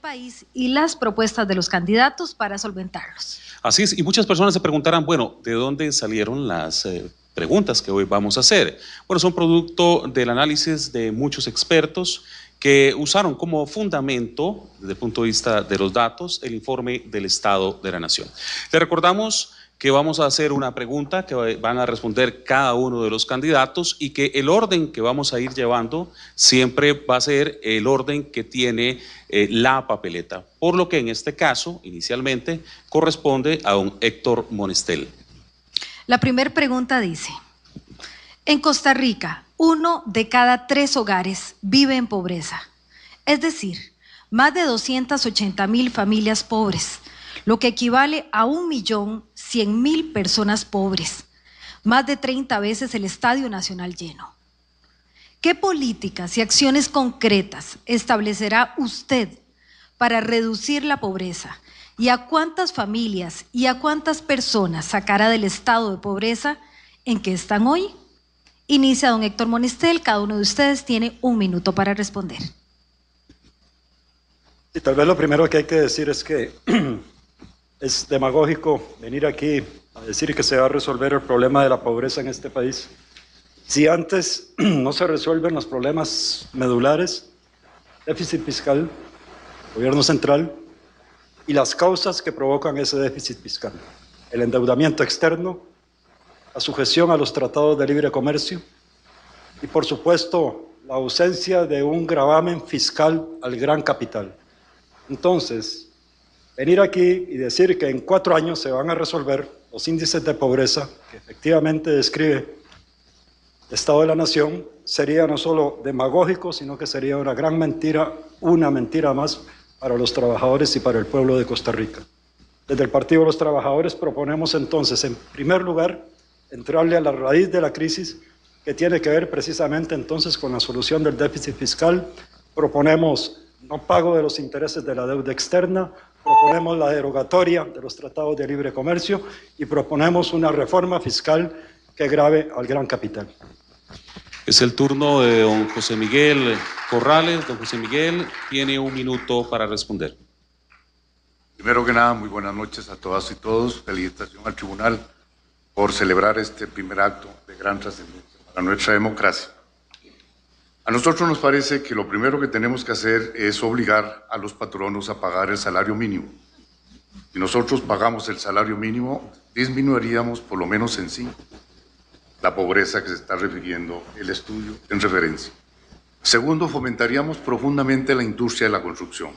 país y las propuestas de los candidatos para solventarlos. Así es, y muchas personas se preguntarán, bueno, ¿de dónde salieron las preguntas que hoy vamos a hacer? Bueno, son producto del análisis de muchos expertos que usaron como fundamento, desde el punto de vista de los datos, el informe del Estado de la Nación. Le recordamos que vamos a hacer una pregunta que van a responder cada uno de los candidatos y que el orden que vamos a ir llevando siempre va a ser el orden que tiene la papeleta, por lo que en este caso, inicialmente, corresponde a don Héctor Monestel. La primera pregunta dice: en Costa Rica, 1 de cada 3 hogares vive en pobreza, es decir, más de 280,000 familias pobres, lo que equivale a 1.100.000 personas pobres, más de 30 veces el Estadio Nacional lleno. ¿Qué políticas y acciones concretas establecerá usted para reducir la pobreza? ¿Y a cuántas familias y a cuántas personas sacará del estado de pobreza en que están hoy? Inicia don Héctor Monestel, cada uno de ustedes tiene 1 minuto para responder. Y tal vez lo primero que hay que decir es que es demagógico venir aquí a decir que se va a resolver el problema de la pobreza en este país si antes no se resuelven los problemas medulares, déficit fiscal, gobierno central y las causas que provocan ese déficit fiscal: el endeudamiento externo, la sujeción a los tratados de libre comercio y, por supuesto, la ausencia de un gravamen fiscal al gran capital. Entonces, venir aquí y decir que en 4 años se van a resolver los índices de pobreza que efectivamente describe el Estado de la Nación sería no solo demagógico, sino que sería una gran mentira, una mentira más para los trabajadores y para el pueblo de Costa Rica. Desde el Partido de los Trabajadores proponemos entonces, en primer lugar, entrarle a la raíz de la crisis, que tiene que ver precisamente entonces con la solución del déficit fiscal. Proponemos no pago de los intereses de la deuda externa, proponemos la derogatoria de los tratados de libre comercio y proponemos una reforma fiscal que grave al gran capital. Es el turno de don José Miguel Corrales. Don José Miguel tiene 1 minuto para responder. Primero que nada, muy buenas noches a todas y todos. Felicitación al tribunal por celebrar este primer acto de gran trascendencia para nuestra democracia. A nosotros nos parece que lo primero que tenemos que hacer es obligar a los patronos a pagar el salario mínimo. Si nosotros pagamos el salario mínimo, disminuiríamos por lo menos en 5 la pobreza que se está refiriendo el estudio en referencia. Segundo, fomentaríamos profundamente la industria de la construcción.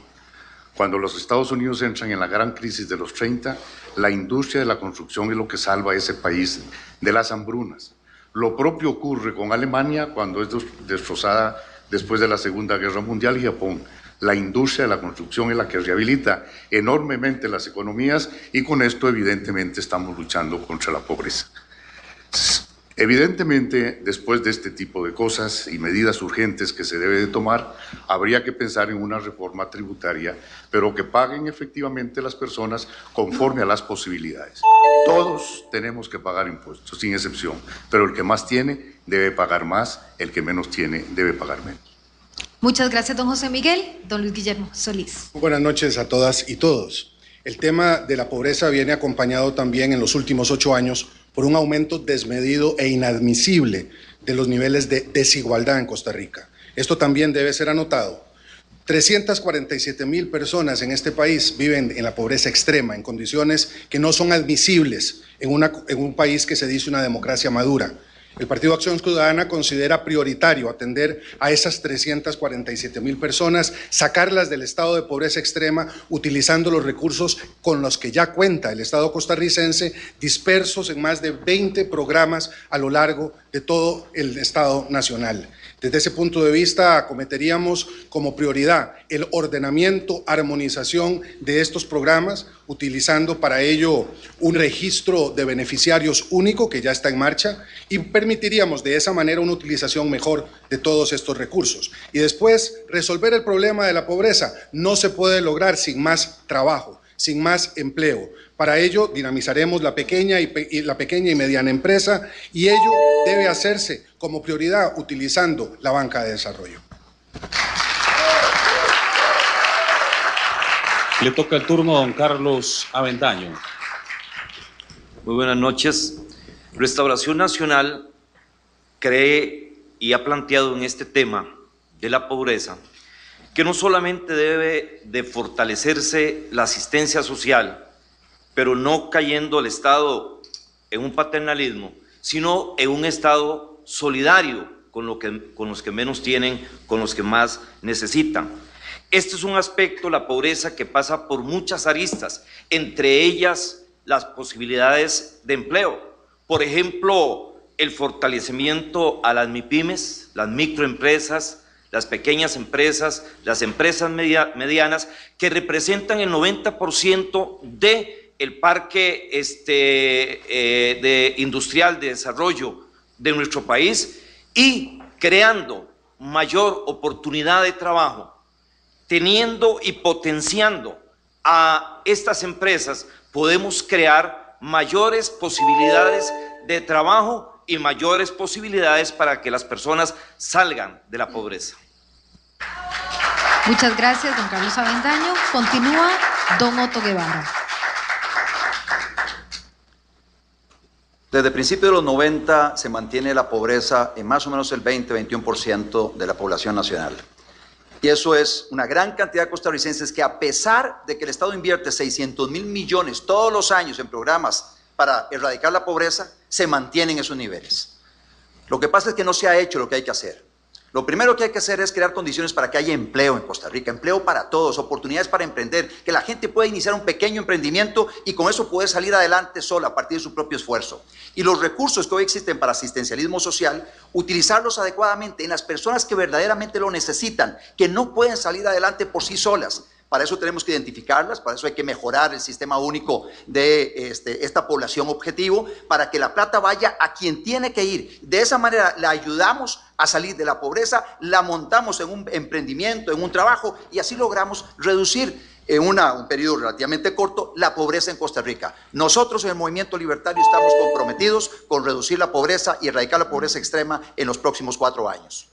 Cuando los Estados Unidos entran en la gran crisis de los 30, la industria de la construcción es lo que salva a ese país de las hambrunas. Lo propio ocurre con Alemania cuando es destrozada después de la Segunda Guerra Mundial y Japón. La industria de la construcción es la que rehabilita enormemente las economías y con esto evidentemente estamos luchando contra la pobreza. Evidentemente, después de este tipo de cosas y medidas urgentes que se debe de tomar, habría que pensar en una reforma tributaria, pero que paguen efectivamente las personas conforme a las posibilidades. Todos tenemos que pagar impuestos, sin excepción, pero el que más tiene debe pagar más, el que menos tiene debe pagar menos. Muchas gracias, don José Miguel. Don Luis Guillermo Solís. Buenas noches a todas y todos. El tema de la pobreza viene acompañado también en los últimos 8 años por un aumento desmedido e inadmisible de los niveles de desigualdad en Costa Rica. Esto también debe ser anotado. 347,000 personas en este país viven en la pobreza extrema, en condiciones que no son admisibles en un país que se dice una democracia madura. El Partido Acción Ciudadana considera prioritario atender a esas 347,000 personas, sacarlas del estado de pobreza extrema, utilizando los recursos con los que ya cuenta el Estado costarricense, dispersos en más de 20 programas a lo largo de todo el Estado nacional. Desde ese punto de vista, acometeríamos como prioridad el ordenamiento, armonización de estos programas, utilizando para ello un registro de beneficiarios único que ya está en marcha y permitiríamos de esa manera una utilización mejor de todos estos recursos. Y después, resolver el problema de la pobreza no se puede lograr sin más trabajo, sin más empleo. Para ello, dinamizaremos la pequeña y mediana empresa y ello debe hacerse como prioridad utilizando la banca de desarrollo. Le toca el turno a don Carlos Avendaño. Muy buenas noches. Restauración Nacional cree y ha planteado en este tema de la pobreza que no solamente debe de fortalecerse la asistencia social, pero no cayendo el Estado en un paternalismo, sino en un Estado solidario con los que menos tienen, con los que más necesitan. Este es un aspecto, la pobreza, que pasa por muchas aristas, entre ellas las posibilidades de empleo. Por ejemplo, el fortalecimiento a las MIPYMES, las microempresas, las pequeñas empresas, las empresas medianas, que representan el 90% del parque industrial de desarrollo de nuestro país, y creando mayor oportunidad de trabajo, teniendo y potenciando a estas empresas, podemos crear mayores posibilidades de trabajo y mayores posibilidades para que las personas salgan de la pobreza. Muchas gracias, don Carlos Avendaño. Continúa don Otto Guevara. Desde principios de los 90 se mantiene la pobreza en más o menos el 20-21% de la población nacional. Y eso es una gran cantidad de costarricenses que, a pesar de que el Estado invierte 600.000 millones todos los años en programas para erradicar la pobreza, se mantienen esos niveles. Lo que pasa es que no se ha hecho lo que hay que hacer. Lo primero que hay que hacer es crear condiciones para que haya empleo en Costa Rica, empleo para todos, oportunidades para emprender, que la gente pueda iniciar un pequeño emprendimiento y con eso poder salir adelante sola a partir de su propio esfuerzo. Y los recursos que hoy existen para asistencialismo social, utilizarlos adecuadamente en las personas que verdaderamente lo necesitan, que no pueden salir adelante por sí solas. Para eso tenemos que identificarlas, para eso hay que mejorar el sistema único de esta población objetivo, para que la plata vaya a quien tiene que ir. De esa manera la ayudamos a salir de la pobreza, la montamos en un emprendimiento, en un trabajo, y así logramos reducir en un periodo relativamente corto la pobreza en Costa Rica. Nosotros en el Movimiento Libertario estamos comprometidos con reducir la pobreza y erradicar la pobreza extrema en los próximos 4 años.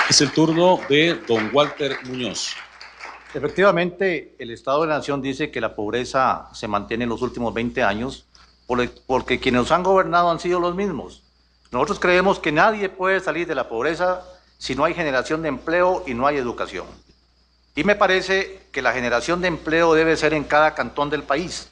Es el turno de don Walter Muñoz. Efectivamente, el Estado de la Nación dice que la pobreza se mantiene en los últimos 20 años porque quienes nos han gobernado han sido los mismos. Nosotros creemos que nadie puede salir de la pobreza si no hay generación de empleo y no hay educación. Y me parece que la generación de empleo debe ser en cada cantón del país,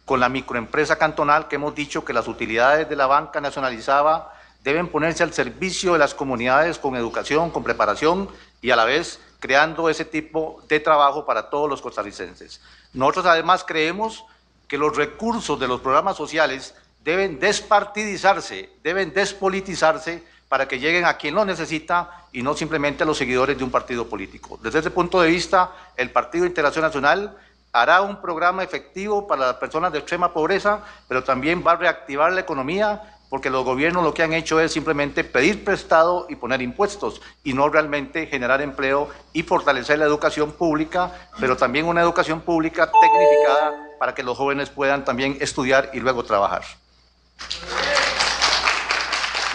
con la microempresa cantonal, que hemos dicho que las utilidades de la banca nacionalizada deben ponerse al servicio de las comunidades con educación, con preparación y a la vez creando ese tipo de trabajo para todos los costarricenses. Nosotros además creemos que los recursos de los programas sociales deben despartidizarse, deben despolitizarse para que lleguen a quien lo necesita y no simplemente a los seguidores de un partido político. Desde ese punto de vista, el Partido Integración Nacional hará un programa efectivo para las personas de extrema pobreza, pero también va a reactivar la economía, porque los gobiernos lo que han hecho es simplemente pedir prestado y poner impuestos, y no realmente generar empleo y fortalecer la educación pública, pero también una educación pública tecnificada para que los jóvenes puedan también estudiar y luego trabajar.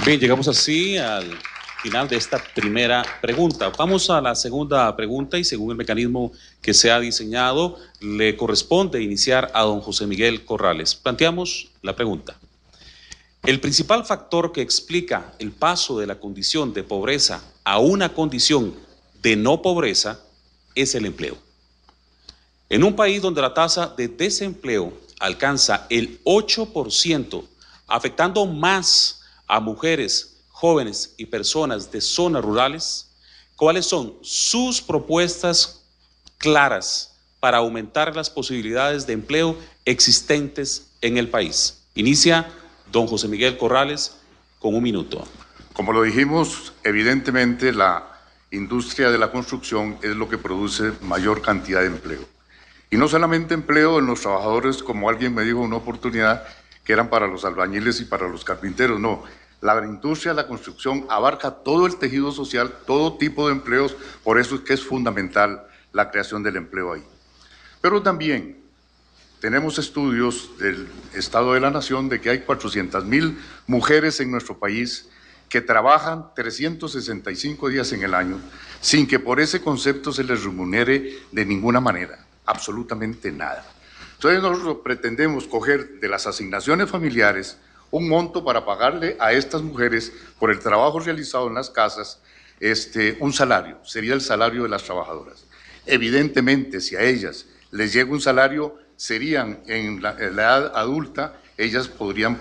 Bien, llegamos así al final de esta primera pregunta. Vamos a la segunda pregunta y según el mecanismo que se ha diseñado, le corresponde iniciar a don José Miguel Corrales. Planteamos la pregunta. El principal factor que explica el paso de la condición de pobreza a una condición de no pobreza es el empleo. En un país donde la tasa de desempleo alcanza el 8%, afectando más a mujeres, jóvenes y personas de zonas rurales, ¿cuáles son sus propuestas claras para aumentar las posibilidades de empleo existentes en el país? Inicia don José Miguel Corrales con 1 minuto. Como lo dijimos, evidentemente la industria de la construcción es lo que produce mayor cantidad de empleo. Y no solamente empleo en los trabajadores, como alguien me dijo, una oportunidad que eran para los albañiles y para los carpinteros, no. La industria de la construcción abarca todo el tejido social, todo tipo de empleos, por eso es que es fundamental la creación del empleo ahí. Pero también tenemos estudios del Estado de la Nación de que hay 400.000 mujeres en nuestro país que trabajan 365 días en el año sin que por ese concepto se les remunere de ninguna manera, absolutamente nada. Entonces nosotros pretendemos coger de las asignaciones familiares un monto para pagarle a estas mujeres por el trabajo realizado en las casas un salario, sería el salario de las trabajadoras. Evidentemente, si a ellas les llega un salario, serían en la edad adulta, ellas podrían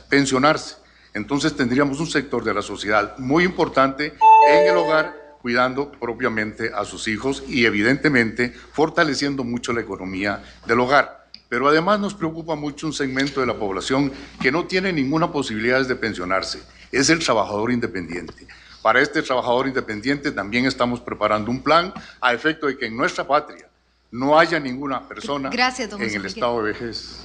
pensionarse. Entonces tendríamos un sector de la sociedad muy importante en el hogar, cuidando propiamente a sus hijos y evidentemente fortaleciendo mucho la economía del hogar. Pero además nos preocupa mucho un segmento de la población que no tiene ninguna posibilidad de pensionarse, es el trabajador independiente. Para este trabajador independiente también estamos preparando un plan a efecto de que en nuestra patria no haya ninguna persona en el estado de vejez.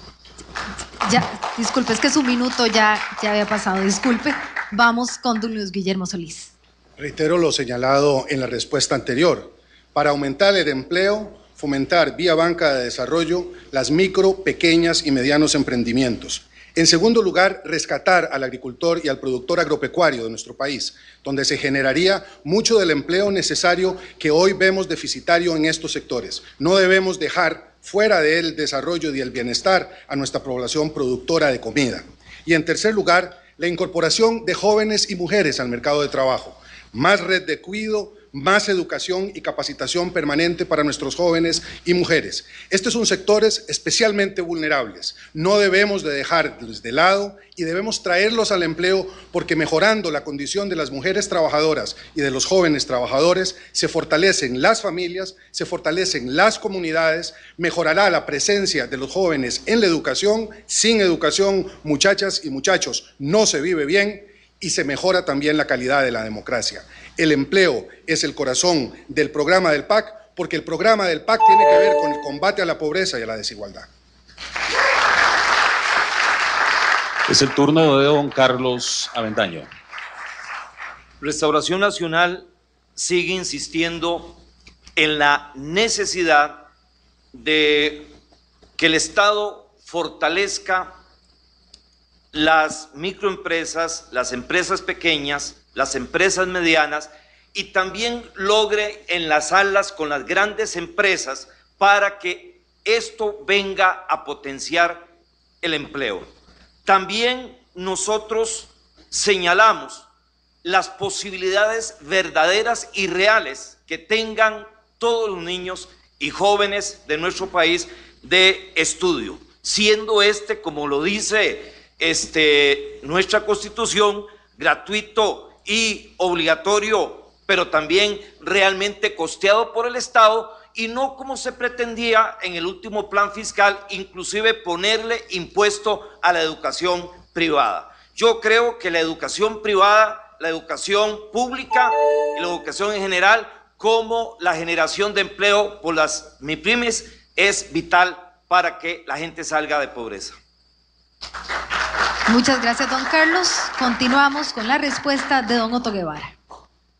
Ya, disculpe, es que su minuto ya había pasado, disculpe. Vamos con don Luis Guillermo Solís. Reitero lo señalado en la respuesta anterior. Para aumentar el empleo, fomentar vía banca de desarrollo las micro, pequeñas y medianos emprendimientos. En segundo lugar, rescatar al agricultor y al productor agropecuario de nuestro país, donde se generaría mucho del empleo necesario que hoy vemos deficitario en estos sectores. No debemos dejar fuera del desarrollo y el bienestar a nuestra población productora de comida. Y en tercer lugar, la incorporación de jóvenes y mujeres al mercado de trabajo, más red de cuidado, más educación y capacitación permanente para nuestros jóvenes y mujeres. Estos son sectores especialmente vulnerables. No debemos de dejarlos de lado y debemos traerlos al empleo porque mejorando la condición de las mujeres trabajadoras y de los jóvenes trabajadores se fortalecen las familias, se fortalecen las comunidades, mejorará la presencia de los jóvenes en la educación. Sin educación, muchachas y muchachos, no se vive bien y se mejora también la calidad de la democracia. El empleo es el corazón del programa del PAC, porque el programa del PAC tiene que ver con el combate a la pobreza y a la desigualdad. Es el turno de don Carlos Avendaño. Restauración Nacional sigue insistiendo en la necesidad de que el Estado fortalezca las microempresas, las empresas pequeñas, las empresas medianas y también logre enlazarlas con las grandes empresas para que esto venga a potenciar el empleo. También nosotros señalamos las posibilidades verdaderas y reales que tengan todos los niños y jóvenes de nuestro país de estudio, siendo como lo dice nuestra Constitución, gratuito y obligatorio, pero también realmente costeado por el Estado y no como se pretendía en el último plan fiscal, inclusive ponerle impuesto a la educación privada. Yo creo que la educación privada, la educación pública y la educación en general, como la generación de empleo por las MIPYMES, es vital para que la gente salga de pobreza. Muchas gracias, don Carlos. Continuamos con la respuesta de don Otto Guevara.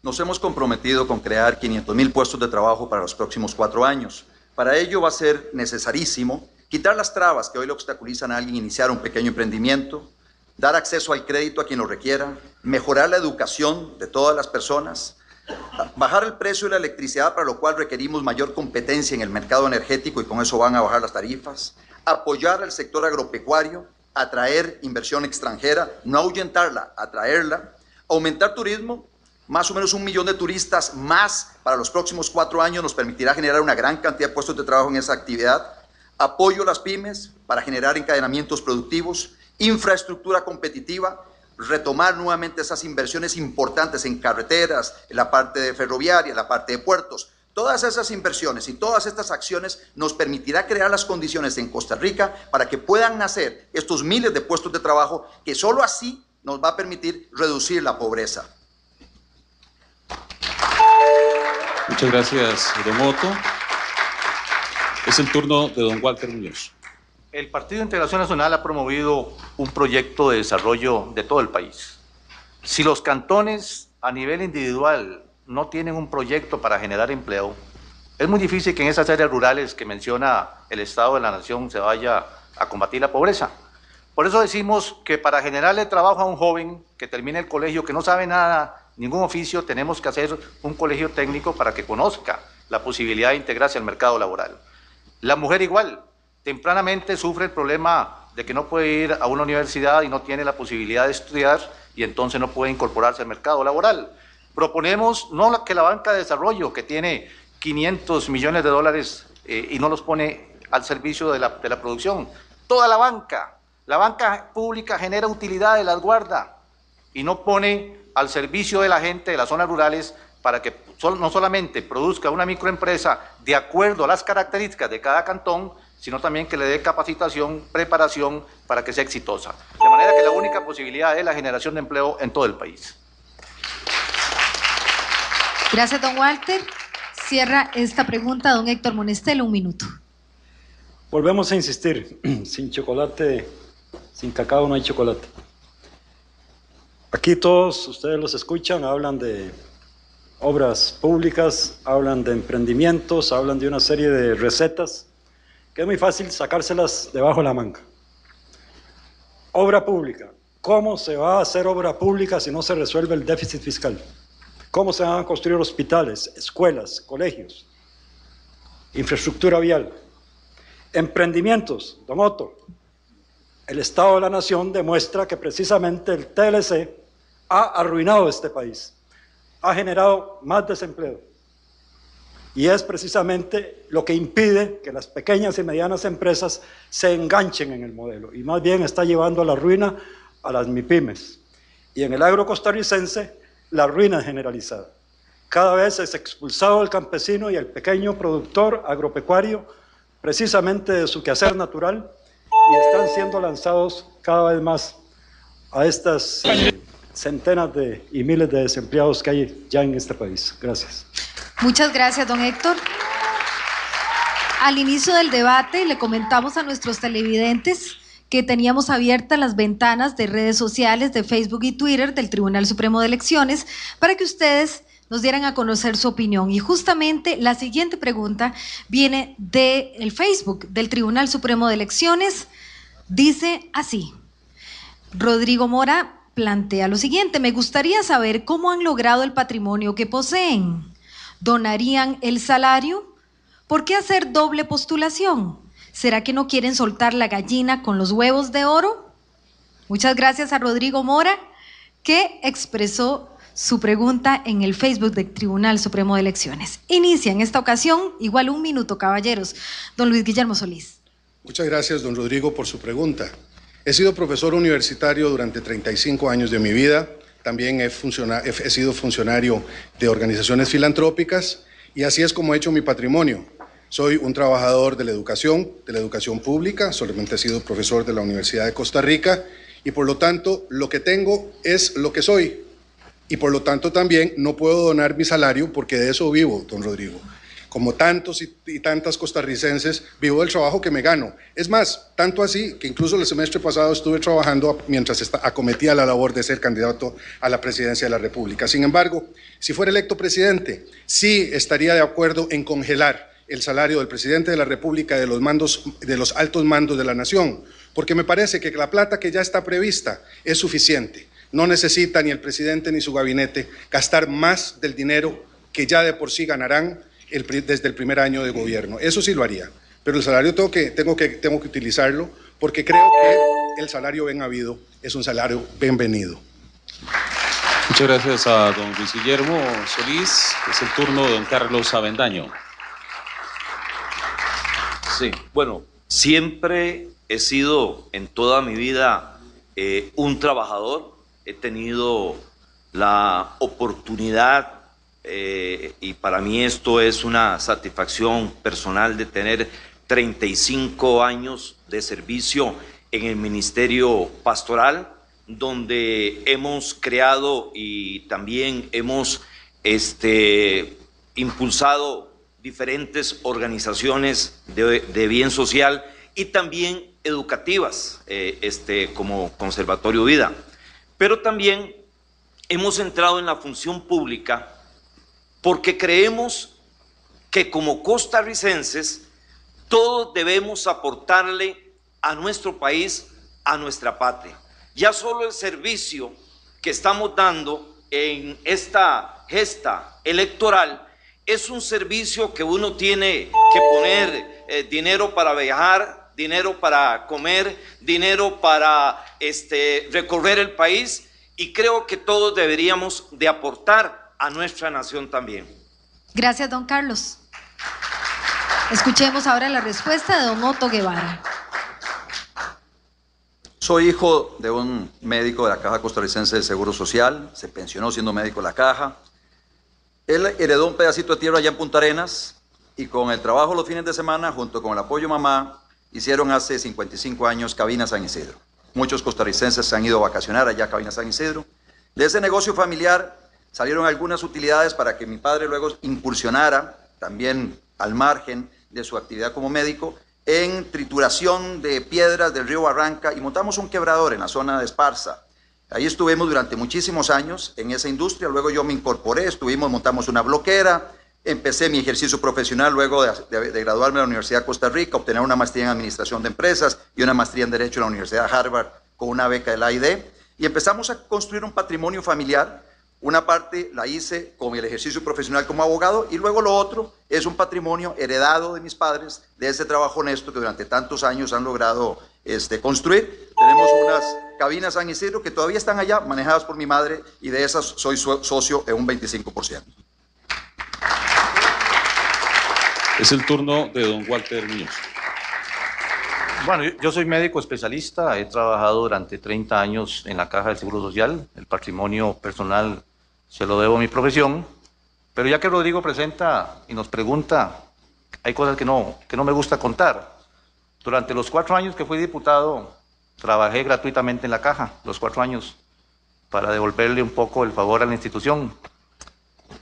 Nos hemos comprometido con crear 500,000 puestos de trabajo para los próximos 4 años. Para ello va a ser necesarísimo quitar las trabas que hoy le obstaculizan a alguien iniciar un pequeño emprendimiento, dar acceso al crédito a quien lo requiera, mejorar la educación de todas las personas, bajar el precio de la electricidad, para lo cual requerimos mayor competencia en el mercado energético y con eso van a bajar las tarifas, apoyar al sector agropecuario, atraer inversión extranjera, no ahuyentarla, atraerla, aumentar turismo. Más o menos 1 millón de turistas más para los próximos 4 años nos permitirá generar una gran cantidad de puestos de trabajo en esa actividad. Apoyo a las pymes para generar encadenamientos productivos, infraestructura competitiva, retomar nuevamente esas inversiones importantes en carreteras, en la parte de ferroviaria, en la parte de puertos. Todas esas inversiones y todas estas acciones nos permitirá crear las condiciones en Costa Rica para que puedan nacer estos miles de puestos de trabajo que solo así nos va a permitir reducir la pobreza. Muchas gracias, don Otto. Es el turno de don Walter Muñoz. El Partido de Integración Nacional ha promovido un proyecto de desarrollo de todo el país. Si los cantones a nivel individual no tienen un proyecto para generar empleo, es muy difícil que en esas áreas rurales que menciona el Estado de la Nación se vaya a combatir la pobreza. Por eso decimos que para generarle trabajo a un joven que termine el colegio, que no sabe nada, ningún oficio, tenemos que hacer un colegio técnico para que conozca la posibilidad de integrarse al mercado laboral. La mujer igual, tempranamente sufre el problema de que no puede ir a una universidad y no tiene la posibilidad de estudiar y entonces no puede incorporarse al mercado laboral. Proponemos no que la banca de desarrollo, que tiene 500 millones de dólares y no los pone al servicio de la producción. Toda la banca pública genera utilidades, las guarda y no pone al servicio de la gente de las zonas rurales para que no solamente produzca una microempresa de acuerdo a las características de cada cantón, sino también que le dé capacitación, preparación para que sea exitosa. De manera que la única posibilidad es la generación de empleo en todo el país. Gracias, don Walter. Cierra esta pregunta don Héctor Monestiel, 1 minuto. Volvemos a insistir, sin chocolate, sin cacao no hay chocolate. Aquí todos ustedes los escuchan, hablan de obras públicas, hablan de emprendimientos, hablan de una serie de recetas que es muy fácil sacárselas debajo de la manga. Obra pública. ¿Cómo se va a hacer obra pública si no se resuelve el déficit fiscal? ¿Cómo se van a construir hospitales, escuelas, colegios, infraestructura vial? Emprendimientos, don Otto. El Estado de la Nación demuestra que precisamente el TLC ha arruinado este país, ha generado más desempleo. Y es precisamente lo que impide que las pequeñas y medianas empresas se enganchen en el modelo, y más bien está llevando a la ruina a las MIPYMES. Y en el agro costarricense, la ruina es generalizada. Cada vez es expulsado el campesino y el pequeño productor agropecuario precisamente de su quehacer natural, y están siendo lanzados cada vez más a estas centenas y miles de desempleados que hay ya en este país. Gracias. Muchas gracias, don Héctor. Al inicio del debate le comentamos a nuestros televidentes que teníamos abiertas las ventanas de redes sociales de Facebook y Twitter del Tribunal Supremo de Elecciones para que ustedes nos dieran a conocer su opinión. Y justamente la siguiente pregunta viene del Facebook del Tribunal Supremo de Elecciones. Dice así: Rodrigo Mora plantea lo siguiente: me gustaría saber cómo han logrado el patrimonio que poseen. ¿Donarían el salario? ¿Por qué hacer doble postulación? ¿Será que no quieren soltar la gallina con los huevos de oro? Muchas gracias a Rodrigo Mora, que expresó su pregunta en el Facebook del Tribunal Supremo de Elecciones. Inicia en esta ocasión, igual 1 minuto, caballeros, don Luis Guillermo Solís. Muchas gracias, don Rodrigo, por su pregunta. He sido profesor universitario durante 35 años de mi vida. También he sido funcionario de organizaciones filantrópicas, y así es como he hecho mi patrimonio. Soy un trabajador de la educación pública, solamente he sido profesor de la Universidad de Costa Rica, y por lo tanto lo que tengo es lo que soy, y por lo tanto también no puedo donar mi salario porque de eso vivo, don Rodrigo. Como tantos y tantas costarricenses, vivo del trabajo que me gano. Es más, tanto así que incluso el semestre pasado estuve trabajando mientras acometía la labor de ser candidato a la presidencia de la República. Sin embargo, si fuera electo presidente, sí estaría de acuerdo en congelar el salario del presidente de la República y de los altos mandos de la nación, porque me parece que la plata que ya está prevista es suficiente. No necesita ni el presidente ni su gabinete gastar más del dinero que ya de por sí ganarán desde el primer año de gobierno. Eso sí lo haría, pero el salario tengo que utilizarlo, porque creo que el salario bien habido es un salario bienvenido. Muchas gracias a don Luis Guillermo Solís. Es el turno de don Carlos Avendaño. Sí, bueno, siempre he sido en toda mi vida un trabajador. He tenido la oportunidad, y para mí esto es una satisfacción personal, de tener 35 años de servicio en el Ministerio Pastoral, donde hemos creado y también hemos impulsado diferentes organizaciones de bien social y también educativas, como Conservatorio Vida. Pero también hemos entrado en la función pública porque creemos que como costarricenses todos debemos aportarle a nuestro país a nuestra patria. Ya solo el servicio que estamos dando en esta gesta electoral es un servicio que uno tiene que poner dinero para viajar, dinero para comer, dinero para recorrer el país, y creo que todos deberíamos de aportar a nuestra nación también. Gracias, don Carlos. Escuchemos ahora la respuesta de don Otto Guevara. Soy hijo de un médico de la Caja Costarricense del Seguro Social, se pensionó siendo médico de la Caja. Él heredó un pedacito de tierra allá en Punta Arenas y con el trabajo los fines de semana, junto con el apoyo de mamá, hicieron hace 55 años Cabina San Isidro. Muchos costarricenses se han ido a vacacionar allá a Cabina San Isidro. De ese negocio familiar salieron algunas utilidades para que mi padre luego incursionara, también al margen de su actividad como médico, en trituración de piedras del río Barranca, y montamos un quebrador en la zona de Esparza. Ahí estuvimos durante muchísimos años en esa industria, luego yo me incorporé, montamos una bloquera, empecé mi ejercicio profesional luego de graduarme de la Universidad de Costa Rica, obtener una maestría en Administración de Empresas y una maestría en Derecho en la Universidad de Harvard con una beca de la AID, y empezamos a construir un patrimonio familiar. Una parte la hice con el ejercicio profesional como abogado y luego lo otro es un patrimonio heredado de mis padres, de ese trabajo honesto que durante tantos años han logrado construir. Tenemos unas cabinas San Isidro que todavía están allá, manejadas por mi madre, y de esas soy socio en un 25%. Es el turno de don Walter Muñoz. Bueno, yo soy médico especialista, he trabajado durante 30 años en la Caja del Seguro Social, el patrimonio personal se lo debo a mi profesión, pero ya que Rodrigo presenta y nos pregunta, hay cosas que no me gusta contar. Durante los 4 años que fui diputado, trabajé gratuitamente en la Caja, los 4 años, para devolverle un poco el favor a la institución.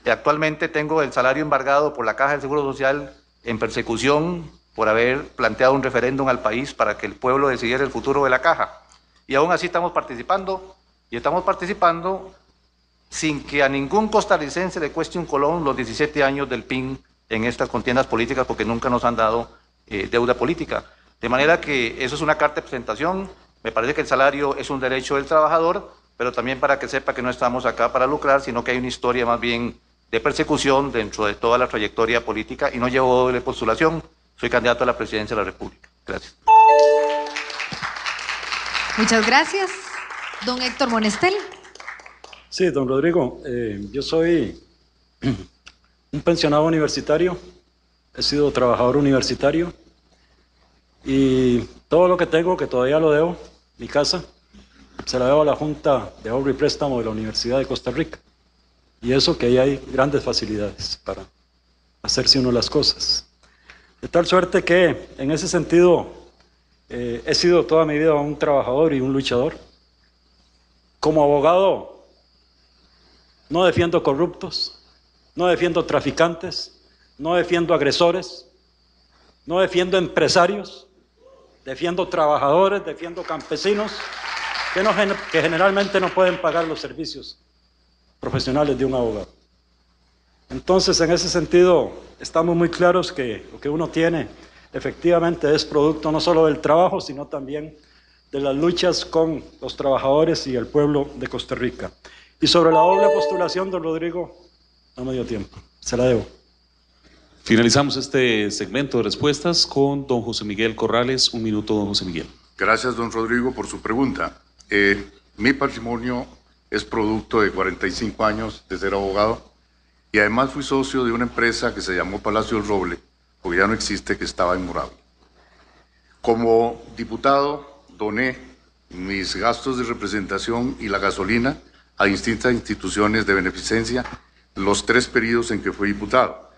Y actualmente tengo el salario embargado por la Caja del Seguro Social en persecución por haber planteado un referéndum al país para que el pueblo decidiera el futuro de la Caja. Y aún así estamos participando, y estamos participando sin que a ningún costarricense le cueste un colón los 17 años del PIN en estas contiendas políticas, porque nunca nos han dado deuda política. De manera que eso es una carta de presentación. Me parece que el salario es un derecho del trabajador, pero también para que sepa que no estamos acá para lucrar, sino que hay una historia más bien de persecución dentro de toda la trayectoria política, y no llevo doble postulación. Soy candidato a la presidencia de la República. Gracias. Muchas gracias. Don Héctor Monestel. Sí, don Rodrigo, yo soy un pensionado universitario, he sido trabajador universitario, y todo lo que tengo, que todavía lo debo, mi casa, se la debo a la Junta de Ahorro y Préstamo de la Universidad de Costa Rica. Y eso que ahí hay grandes facilidades para hacerse uno las cosas. De tal suerte que, en ese sentido, he sido toda mi vida un trabajador y un luchador. Como abogado, no defiendo corruptos, no defiendo traficantes, no defiendo agresores, no defiendo empresarios, defiendo trabajadores, defiendo campesinos que generalmente no pueden pagar los servicios profesionales de un abogado. Entonces, en ese sentido, estamos muy claros que lo que uno tiene efectivamente es producto no solo del trabajo, sino también de las luchas con los trabajadores y el pueblo de Costa Rica. Y sobre la doble postulación, don Rodrigo, no me dio tiempo, se la debo. Finalizamos este segmento de respuestas con don José Miguel Corrales. Un minuto, don José Miguel. Gracias, don Rodrigo, por su pregunta. Mi patrimonio es producto de 45 años de ser abogado, y además fui socio de una empresa que se llamó Palacio del Roble, porque ya no existe, que estaba en Moravia. Como diputado, doné mis gastos de representación y la gasolina a distintas instituciones de beneficencia los 3 periodos en que fui diputado.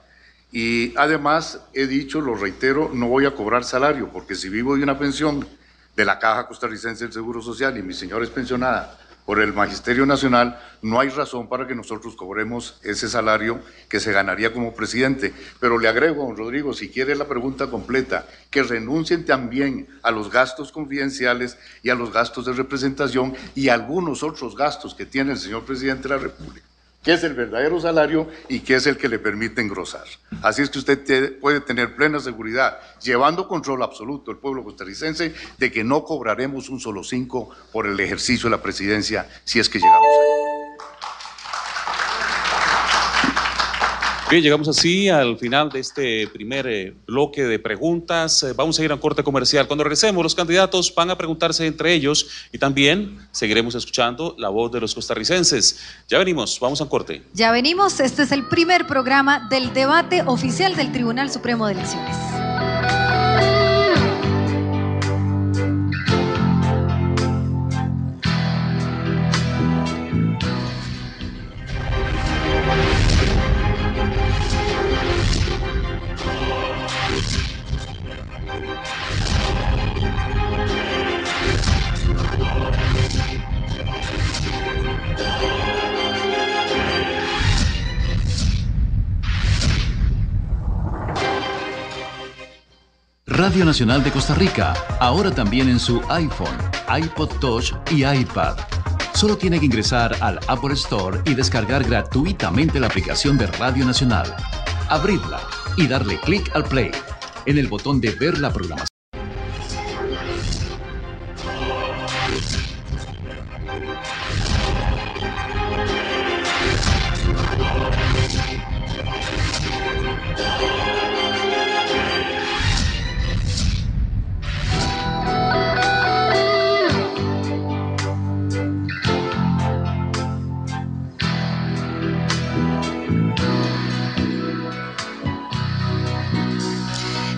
Y además he dicho, lo reitero, no voy a cobrar salario, porque si vivo de una pensión de la Caja Costarricense del Seguro Social y mi señora es pensionada por el Magisterio Nacional, no hay razón para que nosotros cobremos ese salario que se ganaría como presidente. Pero le agrego, don Rodrigo, si quiere la pregunta completa, que renuncien también a los gastos confidenciales y a los gastos de representación y a algunos otros gastos que tiene el señor presidente de la República. qué es el verdadero salario y qué es el que le permite engrosar. Así es que usted puede tener plena seguridad, llevando control absoluto al pueblo costarricense, de que no cobraremos un solo 5 por el ejercicio de la presidencia si es que llegamos ahí. Bien, llegamos así al final de este primer bloque de preguntas. Vamos a ir a un corte comercial. Cuando regresemos, los candidatos van a preguntarse entre ellos y también seguiremos escuchando la voz de los costarricenses. Ya venimos, vamos a un corte. Ya venimos, este es el primer programa del debate oficial del Tribunal Supremo de Elecciones. Radio Nacional de Costa Rica, ahora también en su iPhone, iPod Touch y iPad. Solo tiene que ingresar al Apple Store y descargar gratuitamente la aplicación de Radio Nacional, abrirla y darle clic al play en el botón de ver la programación.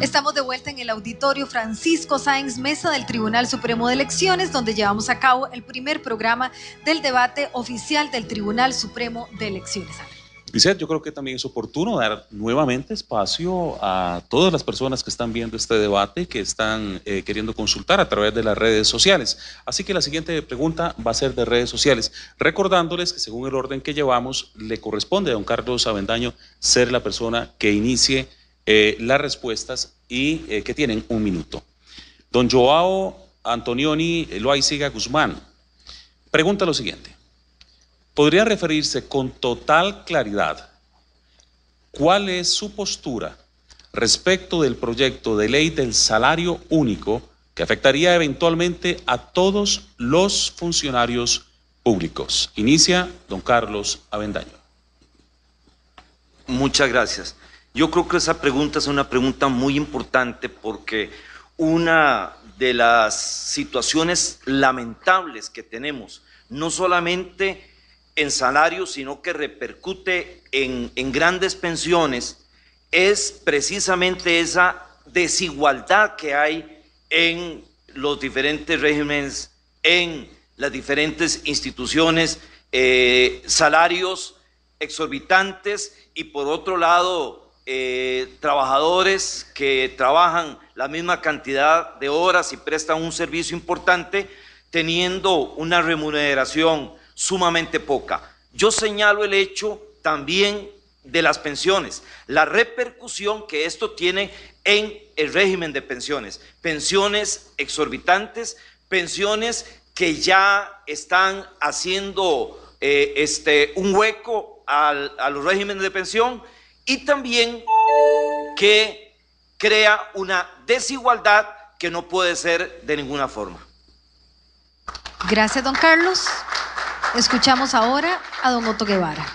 Estamos de vuelta en el auditorio Francisco Sáenz Mesa del Tribunal Supremo de Elecciones, donde llevamos a cabo el primer programa del debate oficial del Tribunal Supremo de Elecciones. Lizeth, yo creo que también es oportuno dar nuevamente espacio a todas las personas que están viendo este debate, que están queriendo consultar a través de las redes sociales. Así que la siguiente pregunta va a ser de redes sociales, recordándoles que según el orden que llevamos, le corresponde a don Carlos Avendaño ser la persona que inicie las respuestas y que tienen 1 minuto. Don Joao Antonioni Loaiziga Guzmán pregunta lo siguiente: ¿podría referirse con total claridad cuál es su postura respecto del proyecto de ley del salario único que afectaría eventualmente a todos los funcionarios públicos? Inicia don Carlos Avendaño. Muchas gracias. Yo creo que esa pregunta es una pregunta muy importante porque una de las situaciones lamentables que tenemos, no solamente en salarios, sino que repercute en grandes pensiones, es precisamente esa desigualdad que hay en los diferentes regímenes, en las diferentes instituciones, salarios exorbitantes y por otro lado trabajadores que trabajan la misma cantidad de horas y prestan un servicio importante teniendo una remuneración sumamente poca. Yo señalo el hecho también de las pensiones, la repercusión que esto tiene en el régimen de pensiones, pensiones exorbitantes, pensiones que ya están haciendo un hueco a los regímenes de pensión y también que crea una desigualdad que no puede ser de ninguna forma. Gracias, don Carlos. Escuchamos ahora a don Otto Guevara.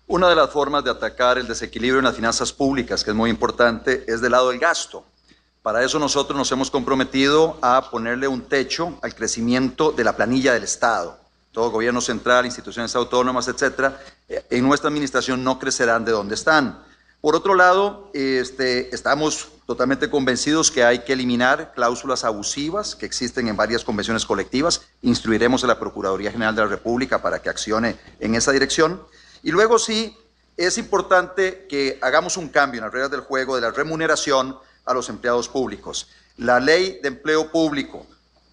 Una de las formas de atacar el desequilibrio en las finanzas públicas, que es muy importante, es del lado del gasto. Para eso nosotros nos hemos comprometido a ponerle un techo al crecimiento de la planilla del Estado. Todo gobierno central, instituciones autónomas, etcétera, en nuestra administración no crecerán de donde están. Por otro lado, estamos totalmente convencidos que hay que eliminar cláusulas abusivas que existen en varias convenciones colectivas. Instruiremos a la Procuraduría General de la República para que accione en esa dirección. Y luego sí, es importante que hagamos un cambio en las reglas del juego de la remuneración a los empleados públicos. La ley de empleo público,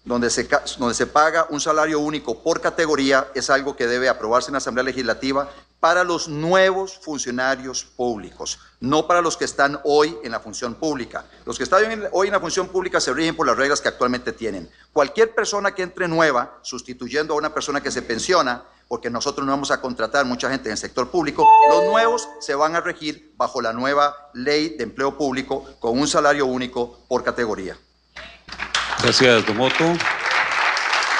donde se paga un salario único por categoría, es algo que debe aprobarse en la Asamblea Legislativa para los nuevos funcionarios públicos, no para los que están hoy en la función pública. Los que están hoy en la función pública se rigen por las reglas que actualmente tienen. Cualquier persona que entre nueva, sustituyendo a una persona que se pensiona, porque nosotros no vamos a contratar mucha gente en el sector público, los nuevos se van a regir bajo la nueva ley de empleo público con un salario único por categoría. Gracias, don Otto.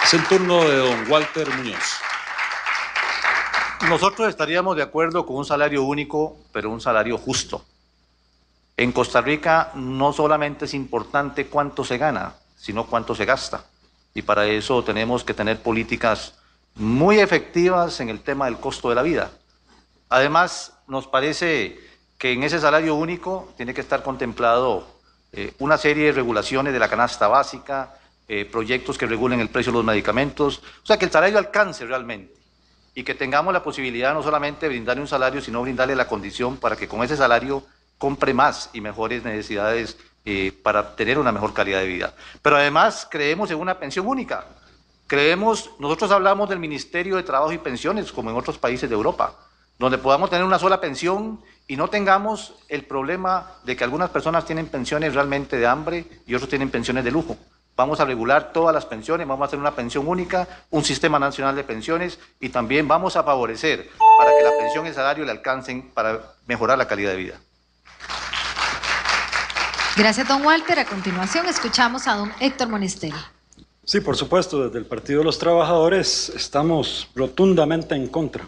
Es el turno de don Walter Muñoz. Nosotros estaríamos de acuerdo con un salario único, pero un salario justo. En Costa Rica no solamente es importante cuánto se gana, sino cuánto se gasta. Y para eso tenemos que tener políticas muy efectivas en el tema del costo de la vida. Además, nos parece que en ese salario único tiene que estar contemplado una serie de regulaciones de la canasta básica, proyectos que regulen el precio de los medicamentos, o sea, que el salario alcance realmente y que tengamos la posibilidad no solamente de brindarle un salario, sino brindarle la condición para que con ese salario compre más y mejores necesidades para tener una mejor calidad de vida. Pero además creemos en una pensión única. Nosotros hablamos del Ministerio de Trabajo y Pensiones, como en otros países de Europa, donde podamos tener una sola pensión y no tengamos el problema de que algunas personas tienen pensiones realmente de hambre y otros tienen pensiones de lujo. Vamos a regular todas las pensiones, vamos a hacer una pensión única, un sistema nacional de pensiones y también vamos a favorecer para que la pensión y el salario le alcancen para mejorar la calidad de vida. Gracias, don Walter. A continuación escuchamos a don Héctor Monestiel. Sí, por supuesto, desde el Partido de los Trabajadores estamos rotundamente en contra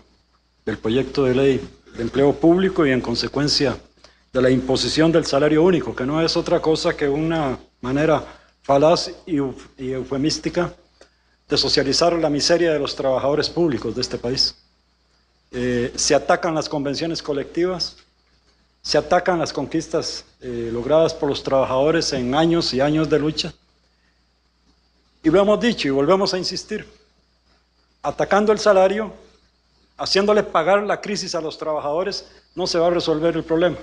del proyecto de ley de empleo público y en consecuencia de la imposición del salario único, que no es otra cosa que una manera falaz y eufemística de socializar la miseria de los trabajadores públicos de este país. Se atacan las convenciones colectivas, se atacan las conquistas logradas por los trabajadores en años y años de lucha. Y lo hemos dicho y volvemos a insistir, atacando el salario, haciéndole pagar la crisis a los trabajadores, no se va a resolver el problema.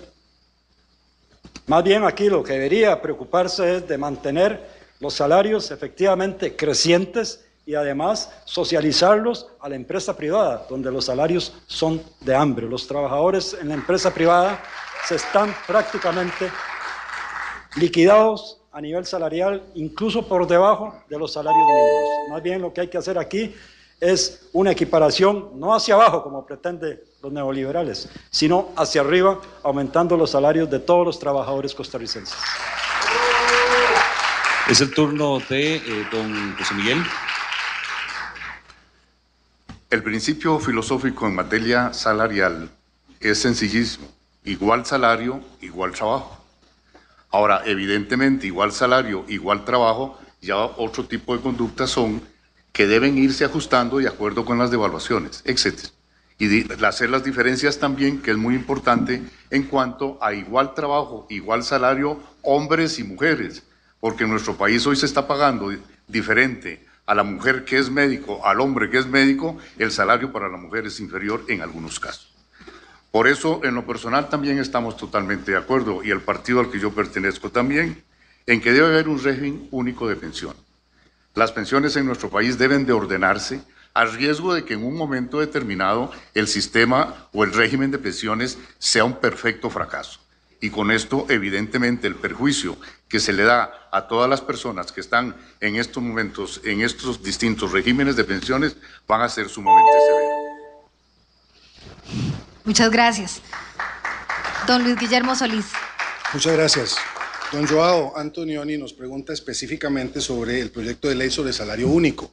Más bien aquí lo que debería preocuparse es de mantener los salarios efectivamente crecientes y además socializarlos a la empresa privada, donde los salarios son de hambre. Los trabajadores en la empresa privada se están prácticamente liquidados a nivel salarial, incluso por debajo de los salarios mínimos. Más bien lo que hay que hacer aquí es una equiparación, no hacia abajo como pretenden los neoliberales, sino hacia arriba, aumentando los salarios de todos los trabajadores costarricenses. Es el turno de don José Miguel. El principio filosófico en materia salarial es sencillísimo. Igual salario, igual trabajo. Ahora, evidentemente, igual salario, igual trabajo, ya otro tipo de conductas son que deben irse ajustando de acuerdo con las devaluaciones, etc. Y hacer las diferencias también, que es muy importante, en cuanto a igual trabajo, igual salario, hombres y mujeres, porque en nuestro país hoy se está pagando diferente a la mujer que es médico, al hombre que es médico, el salario para la mujer es inferior en algunos casos. Por eso, en lo personal también estamos totalmente de acuerdo, y el partido al que yo pertenezco también, en que debe haber un régimen único de pensión. Las pensiones en nuestro país deben de ordenarse a riesgo de que en un momento determinado el sistema o el régimen de pensiones sea un perfecto fracaso. Y con esto, evidentemente, el perjuicio que se le da a todas las personas que están en estos momentos en estos distintos regímenes de pensiones van a ser sumamente severos. Muchas gracias. Don Luis Guillermo Solís. Muchas gracias. Don Joao Antonioni nos pregunta específicamente sobre el proyecto de ley sobre salario único.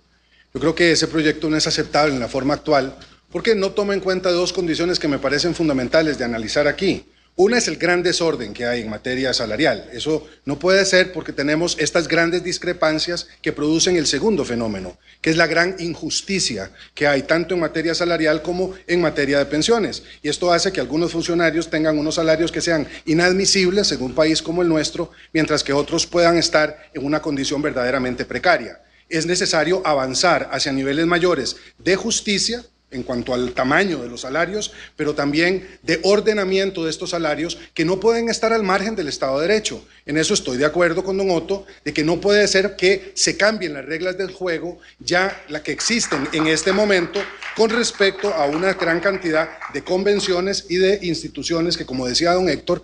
Yo creo que ese proyecto no es aceptable en la forma actual porque no toma en cuenta dos condiciones que me parecen fundamentales de analizar aquí. Una es el gran desorden que hay en materia salarial. Eso no puede ser porque tenemos estas grandes discrepancias que producen el segundo fenómeno, que es la gran injusticia que hay tanto en materia salarial como en materia de pensiones. Y esto hace que algunos funcionarios tengan unos salarios que sean inadmisibles en un país como el nuestro, mientras que otros puedan estar en una condición verdaderamente precaria. Es necesario avanzar hacia niveles mayores de justicia en cuanto al tamaño de los salarios, pero también de ordenamiento de estos salarios que no pueden estar al margen del Estado de Derecho. En eso estoy de acuerdo con don Otto, de que no puede ser que se cambien las reglas del juego, ya las que existen en este momento, con respecto a una gran cantidad de convenciones y de instituciones que, como decía don Héctor,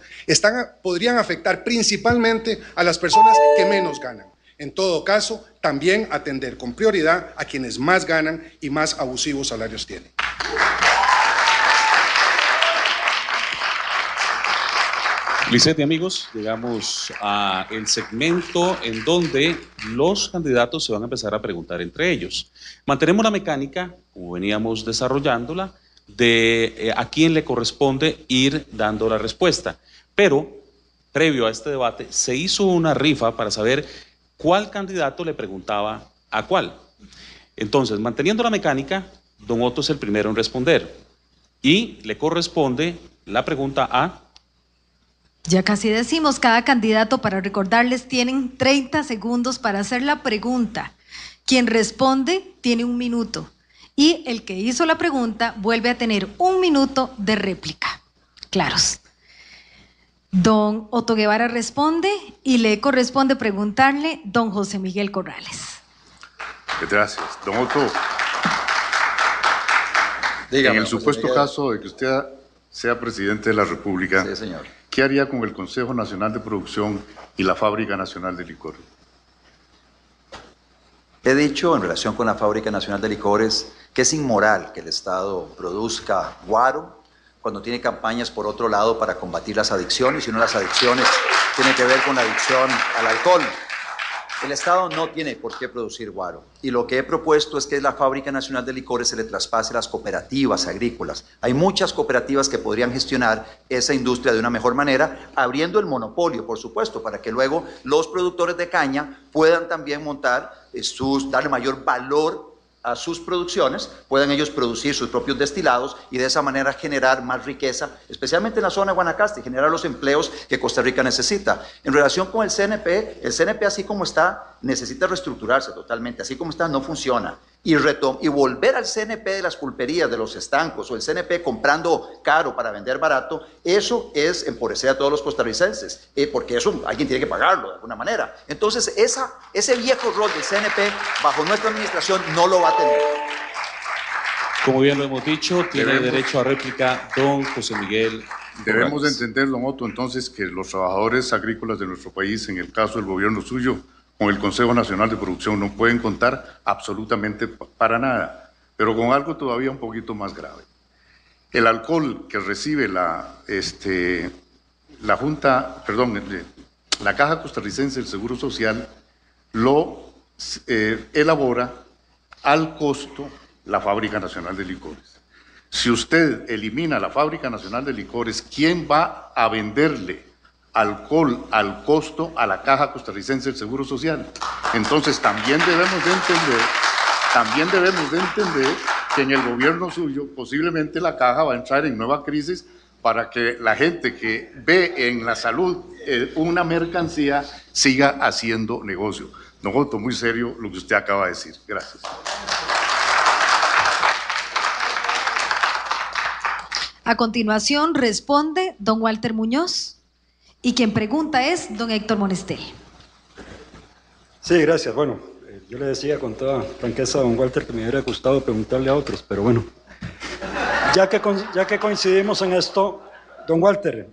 podrían afectar principalmente a las personas que menos ganan. En todo caso, también atender con prioridad a quienes más ganan y más abusivos salarios tienen. Lisette y amigos, llegamos al segmento en donde los candidatos se van a empezar a preguntar entre ellos. Mantenemos la mecánica, como veníamos desarrollándola, de a quién le corresponde ir dando la respuesta. Pero, previo a este debate, se hizo una rifa para saber cuál candidato le preguntaba a cuál. Entonces, manteniendo la mecánica, don Otto es el primero en responder y le corresponde la pregunta a... Ya casi decimos, cada candidato, para recordarles, tienen 30 segundos para hacer la pregunta. Quien responde tiene 1 minuto y el que hizo la pregunta vuelve a tener 1 minuto de réplica. Claros. Don Otto Guevara responde y le corresponde preguntarle don José Miguel Corrales. Gracias. Don Otto, Dígame, en el supuesto caso de que usted sea presidente de la República, sí, señor, ¿qué haría con el Consejo Nacional de Producción y la Fábrica Nacional de Licor? he dicho en relación con la Fábrica Nacional de Licores que es inmoral que el Estado produzca guaro cuando tiene campañas por otro lado para combatir las adicciones, y no las adicciones tienen que ver con la adicción al alcohol. El Estado no tiene por qué producir guaro, y lo que he propuesto es que la Fábrica Nacional de Licores se le traspase a las cooperativas agrícolas. Hay muchas cooperativas que podrían gestionar esa industria de una mejor manera, abriendo el monopolio, por supuesto, para que luego los productores de caña puedan también montar darle mayor valor a sus producciones, puedan ellos producir sus propios destilados y de esa manera generar más riqueza, especialmente en la zona de Guanacaste, y generar los empleos que Costa Rica necesita. En relación con el CNP así como está necesita reestructurarse totalmente, así como está no funciona. Y volver al CNP de las pulperías, de los estancos, o el CNP comprando caro para vender barato, eso es empobrecer a todos los costarricenses, porque eso alguien tiene que pagarlo de alguna manera. Entonces, ese viejo rol del CNP, bajo nuestra administración, no lo va a tener. Como bien lo hemos dicho, tiene derecho a réplica don José Miguel Corrales. Debemos de entender, don Otto, entonces, que los trabajadores agrícolas de nuestro país, en el caso del gobierno suyo, con el Consejo Nacional de Producción no pueden contar absolutamente para nada, pero con algo todavía un poquito más grave. El alcohol que recibe la Caja Costarricense del Seguro Social lo elabora al costo la Fábrica Nacional de Licores. Si usted elimina la Fábrica Nacional de Licores, ¿quién va a venderle alcohol al costo a la Caja Costarricense del Seguro Social? Entonces también debemos de entender que en el gobierno suyo posiblemente la Caja va a entrar en nueva crisis para que la gente que ve en la salud una mercancía siga haciendo negocio. Don Otto, muy serio lo que usted acaba de decir. Gracias. A continuación responde don Walter Muñoz. Y quien pregunta es don Héctor Monestel. Sí, gracias. Bueno, yo le decía con toda franqueza a don Walter que me hubiera gustado preguntarle a otros, pero bueno, ya que coincidimos en esto, don Walter,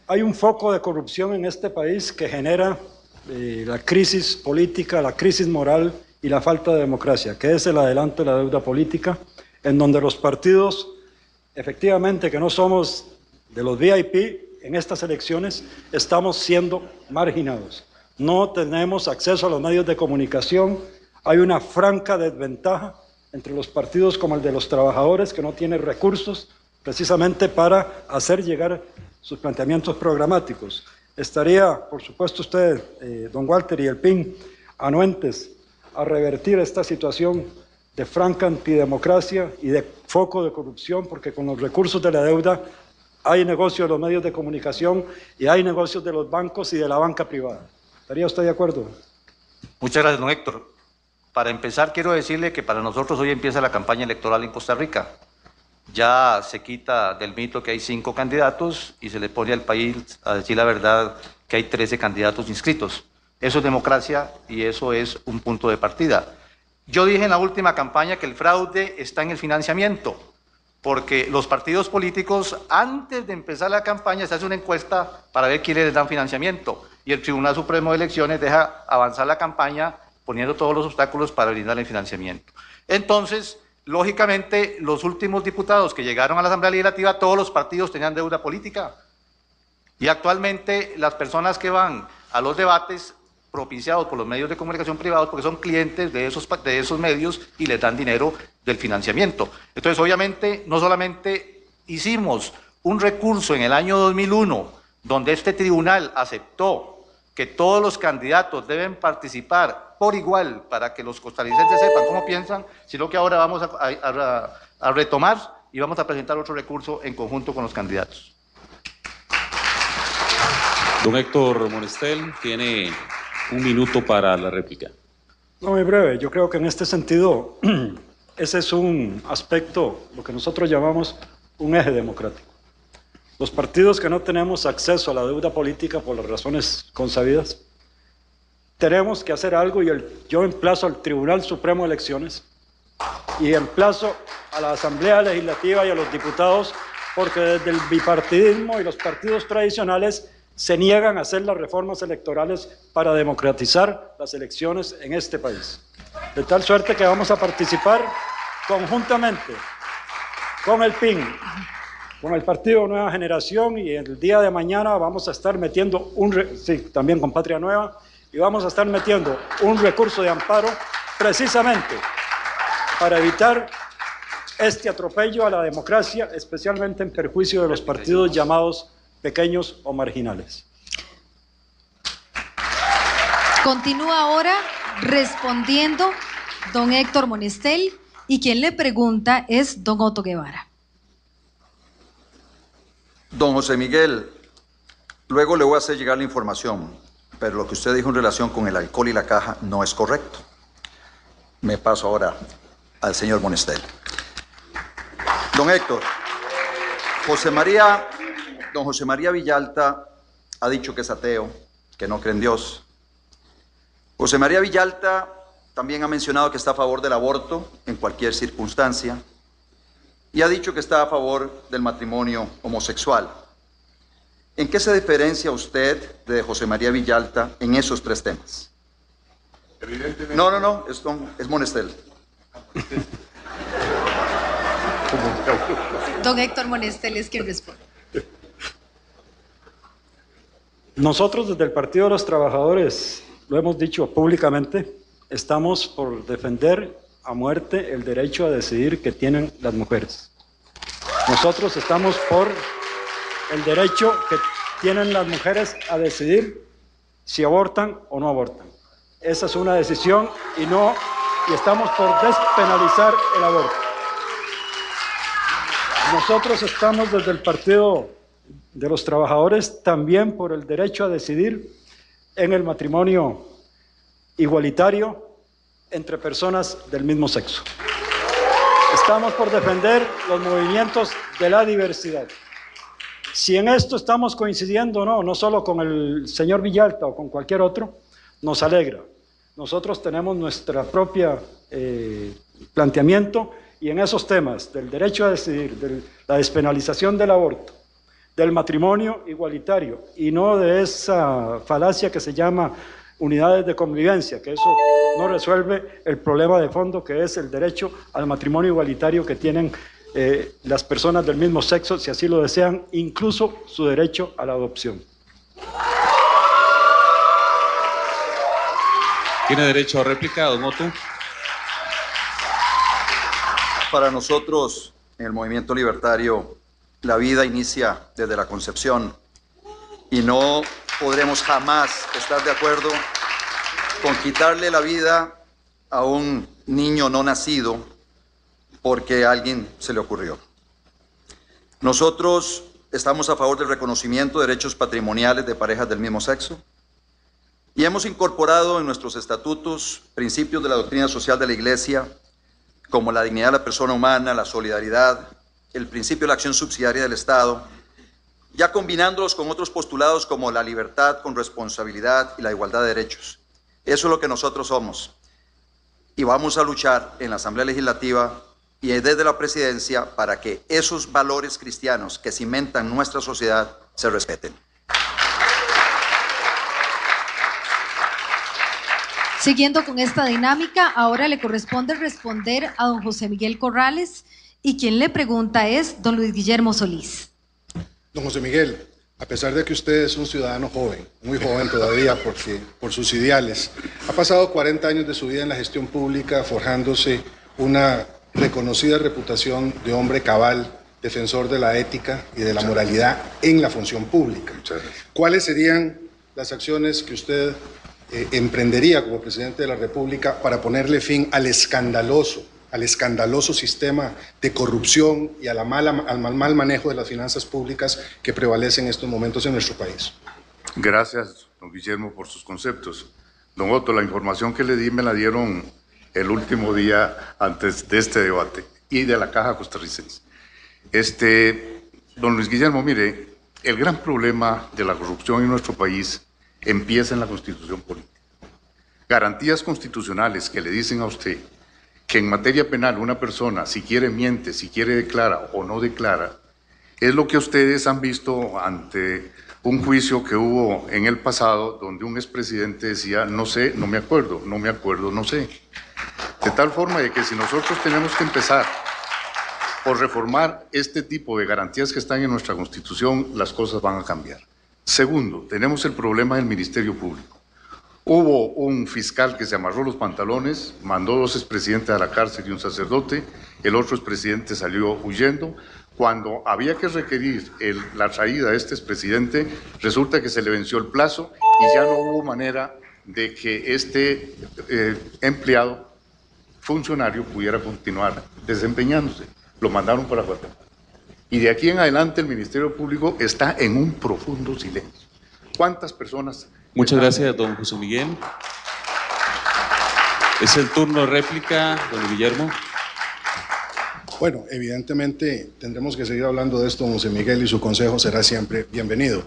hay un foco de corrupción en este país que genera la crisis política, la crisis moral y la falta de democracia, que es el adelanto de la deuda política, en donde los partidos, efectivamente que no somos de los VIP, en estas elecciones estamos siendo marginados. No tenemos acceso a los medios de comunicación, hay una franca desventaja entre los partidos como el de los trabajadores, que no tiene recursos precisamente para hacer llegar sus planteamientos programáticos. Estaría, por supuesto, usted, don Walter y el PIN, anuentes a revertir esta situación de franca antidemocracia y de foco de corrupción, porque con los recursos de la deuda hay negocios de los medios de comunicación y hay negocios de los bancos y de la banca privada. ¿Estaría usted de acuerdo? Muchas gracias, don Héctor. Para empezar, quiero decirle que para nosotros hoy empieza la campaña electoral en Costa Rica. Ya se quita del mito que hay 5 candidatos y se le pone al país a decir la verdad que hay 13 candidatos inscritos. Eso es democracia y eso es un punto de partida. Yo dije en la última campaña que el fraude está en el financiamiento, porque los partidos políticos, antes de empezar la campaña, se hace una encuesta para ver quiénes les dan financiamiento, y el Tribunal Supremo de Elecciones deja avanzar la campaña poniendo todos los obstáculos para brindarle financiamiento. Entonces, lógicamente, los últimos diputados que llegaron a la Asamblea Legislativa, todos los partidos tenían deuda política, y actualmente las personas que van a los debates propiciados por los medios de comunicación privados, porque son clientes de esos medios y les dan dinero del financiamiento. Entonces, obviamente, no solamente hicimos un recurso en el año 2001, donde este tribunal aceptó que todos los candidatos deben participar por igual para que los costarricenses sepan cómo piensan, sino que ahora vamos a retomar y vamos a presentar otro recurso en conjunto con los candidatos. Don Héctor Monestel tiene 1 minuto para la réplica. No, muy breve. Yo creo que en este sentido, ese es un aspecto, lo que nosotros llamamos un eje democrático. Los partidos que no tenemos acceso a la deuda política por las razones consabidas, tenemos que hacer algo, y yo emplazo al Tribunal Supremo de Elecciones y emplazo a la Asamblea Legislativa y a los diputados, porque desde el bipartidismo y los partidos tradicionales se niegan a hacer las reformas electorales para democratizar las elecciones en este país. De tal suerte que vamos a participar conjuntamente con el PIN, con el Partido Nueva Generación, y el día de mañana vamos a estar metiendo también con Patria Nueva, y vamos a estar metiendo un recurso de amparo precisamente para evitar este atropello a la democracia, especialmente en perjuicio de los partidos llamados pequeños o marginales. Continúa ahora respondiendo don Héctor Monestel, y quien le pregunta es don Otto Guevara. Don José Miguel, luego le voy a hacer llegar la información, pero lo que usted dijo en relación con el alcohol y la caja no es correcto. Me paso ahora al señor Monestel. Don Héctor, don José María Villalta ha dicho que es ateo, que no cree en Dios. José María Villalta también ha mencionado que está a favor del aborto en cualquier circunstancia, y ha dicho que está a favor del matrimonio homosexual. ¿En qué se diferencia usted de José María Villalta en esos 3 temas? Evidentemente. No, es Monestel. Don Héctor Monestel es quien responde. Nosotros desde el Partido de los Trabajadores, lo hemos dicho públicamente, estamos por defender a muerte el derecho a decidir que tienen las mujeres. Nosotros estamos por el derecho que tienen las mujeres a decidir si abortan o no abortan. Esa es una decisión, y estamos por despenalizar el aborto. Nosotros estamos desde el Partido de los Trabajadores también por el derecho a decidir en el matrimonio igualitario entre personas del mismo sexo. Estamos por defender los movimientos de la diversidad. Si en esto estamos coincidiendo o no solo con el señor Villalta o con cualquier otro, nos alegra. Nosotros tenemos nuestra propia planteamiento, y en esos temas del derecho a decidir, de la despenalización del aborto, del matrimonio igualitario, y no de esa falacia que se llama unidades de convivencia, que eso no resuelve el problema de fondo, que es el derecho al matrimonio igualitario que tienen las personas del mismo sexo, si así lo desean, incluso su derecho a la adopción. Tiene derecho a réplica, don Otto. Para nosotros, en el movimiento libertario, la vida inicia desde la concepción, y no podremos jamás estar de acuerdo con quitarle la vida a un niño no nacido porque a alguien se le ocurrió. Nosotros estamos a favor del reconocimiento de derechos patrimoniales de parejas del mismo sexo, Y hemos incorporado en nuestros estatutos principios de la doctrina social de la Iglesia, como la dignidad de la persona humana, la solidaridad, el principio de la acción subsidiaria del Estado, ya combinándolos con otros postulados como la libertad con responsabilidad y la igualdad de derechos. Eso es lo que nosotros somos. Y vamos a luchar en la Asamblea Legislativa y desde la Presidencia para que esos valores cristianos que cimentan nuestra sociedad se respeten. Siguiendo con esta dinámica, ahora le corresponde responder a don José Miguel Corrales y quien le pregunta es don Luis Guillermo Solís. Don José Miguel, a pesar de que usted es un ciudadano joven, muy joven todavía por sus ideales, ha pasado 40 años de su vida en la gestión pública forjándose una reconocida reputación de hombre cabal, defensor de la ética y de la moralidad en la función pública. ¿Cuáles serían las acciones que usted emprendería como presidente de la República para ponerle fin al escandaloso sistema de corrupción y al mal manejo de las finanzas públicas que prevalece en estos momentos en nuestro país? Gracias, don Guillermo, por sus conceptos. Don Otto, la información que le di me la dieron el último día antes de este debate y de la Caja Costarricense. Don Luis Guillermo, mire, el gran problema de la corrupción en nuestro país empieza en la Constitución política. Garantías constitucionales que le dicen a usted que en materia penal una persona, si quiere miente, si quiere declara o no declara, es lo que ustedes han visto ante un juicio que hubo en el pasado donde un expresidente decía, no sé, no me acuerdo, no me acuerdo, no sé. De tal forma de que si nosotros tenemos que empezar por reformar este tipo de garantías que están en nuestra Constitución, las cosas van a cambiar. Segundo, tenemos el problema del Ministerio Público. Hubo un fiscal que se amarró los pantalones, mandó 2 expresidentes a la cárcel y un sacerdote, el otro expresidente salió huyendo. Cuando había que requerir la traída de este expresidente, resulta que se le venció el plazo y ya no hubo manera de que este empleado, funcionario, pudiera continuar desempeñándose. Lo mandaron para Guatemala. Y de aquí en adelante el Ministerio Público está en un profundo silencio. ¿Cuántas personas? Muchas gracias, don José Miguel. Es el turno de réplica, don Guillermo. Bueno, evidentemente tendremos que seguir hablando de esto, don José Miguel, y su consejo será siempre bienvenido.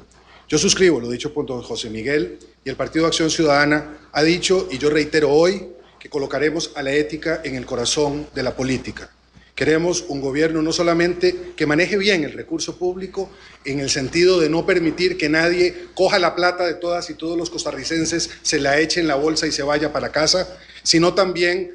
Yo suscribo lo dicho por don José Miguel, y el Partido Acción Ciudadana ha dicho, y yo reitero hoy, que colocaremos a la ética en el corazón de la política. Queremos un gobierno no solamente que maneje bien el recurso público en el sentido de no permitir que nadie coja la plata de todas y todos los costarricenses, se la eche en la bolsa y se vaya para casa, sino también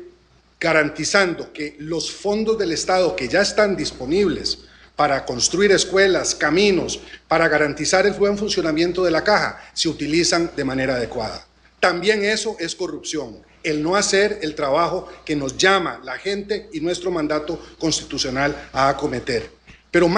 garantizando que los fondos del Estado que ya están disponibles para construir escuelas, caminos, para garantizar el buen funcionamiento de la caja, se utilizan de manera adecuada. También eso es corrupción, el no hacer el trabajo que nos llama la gente y nuestro mandato constitucional a acometer. Pero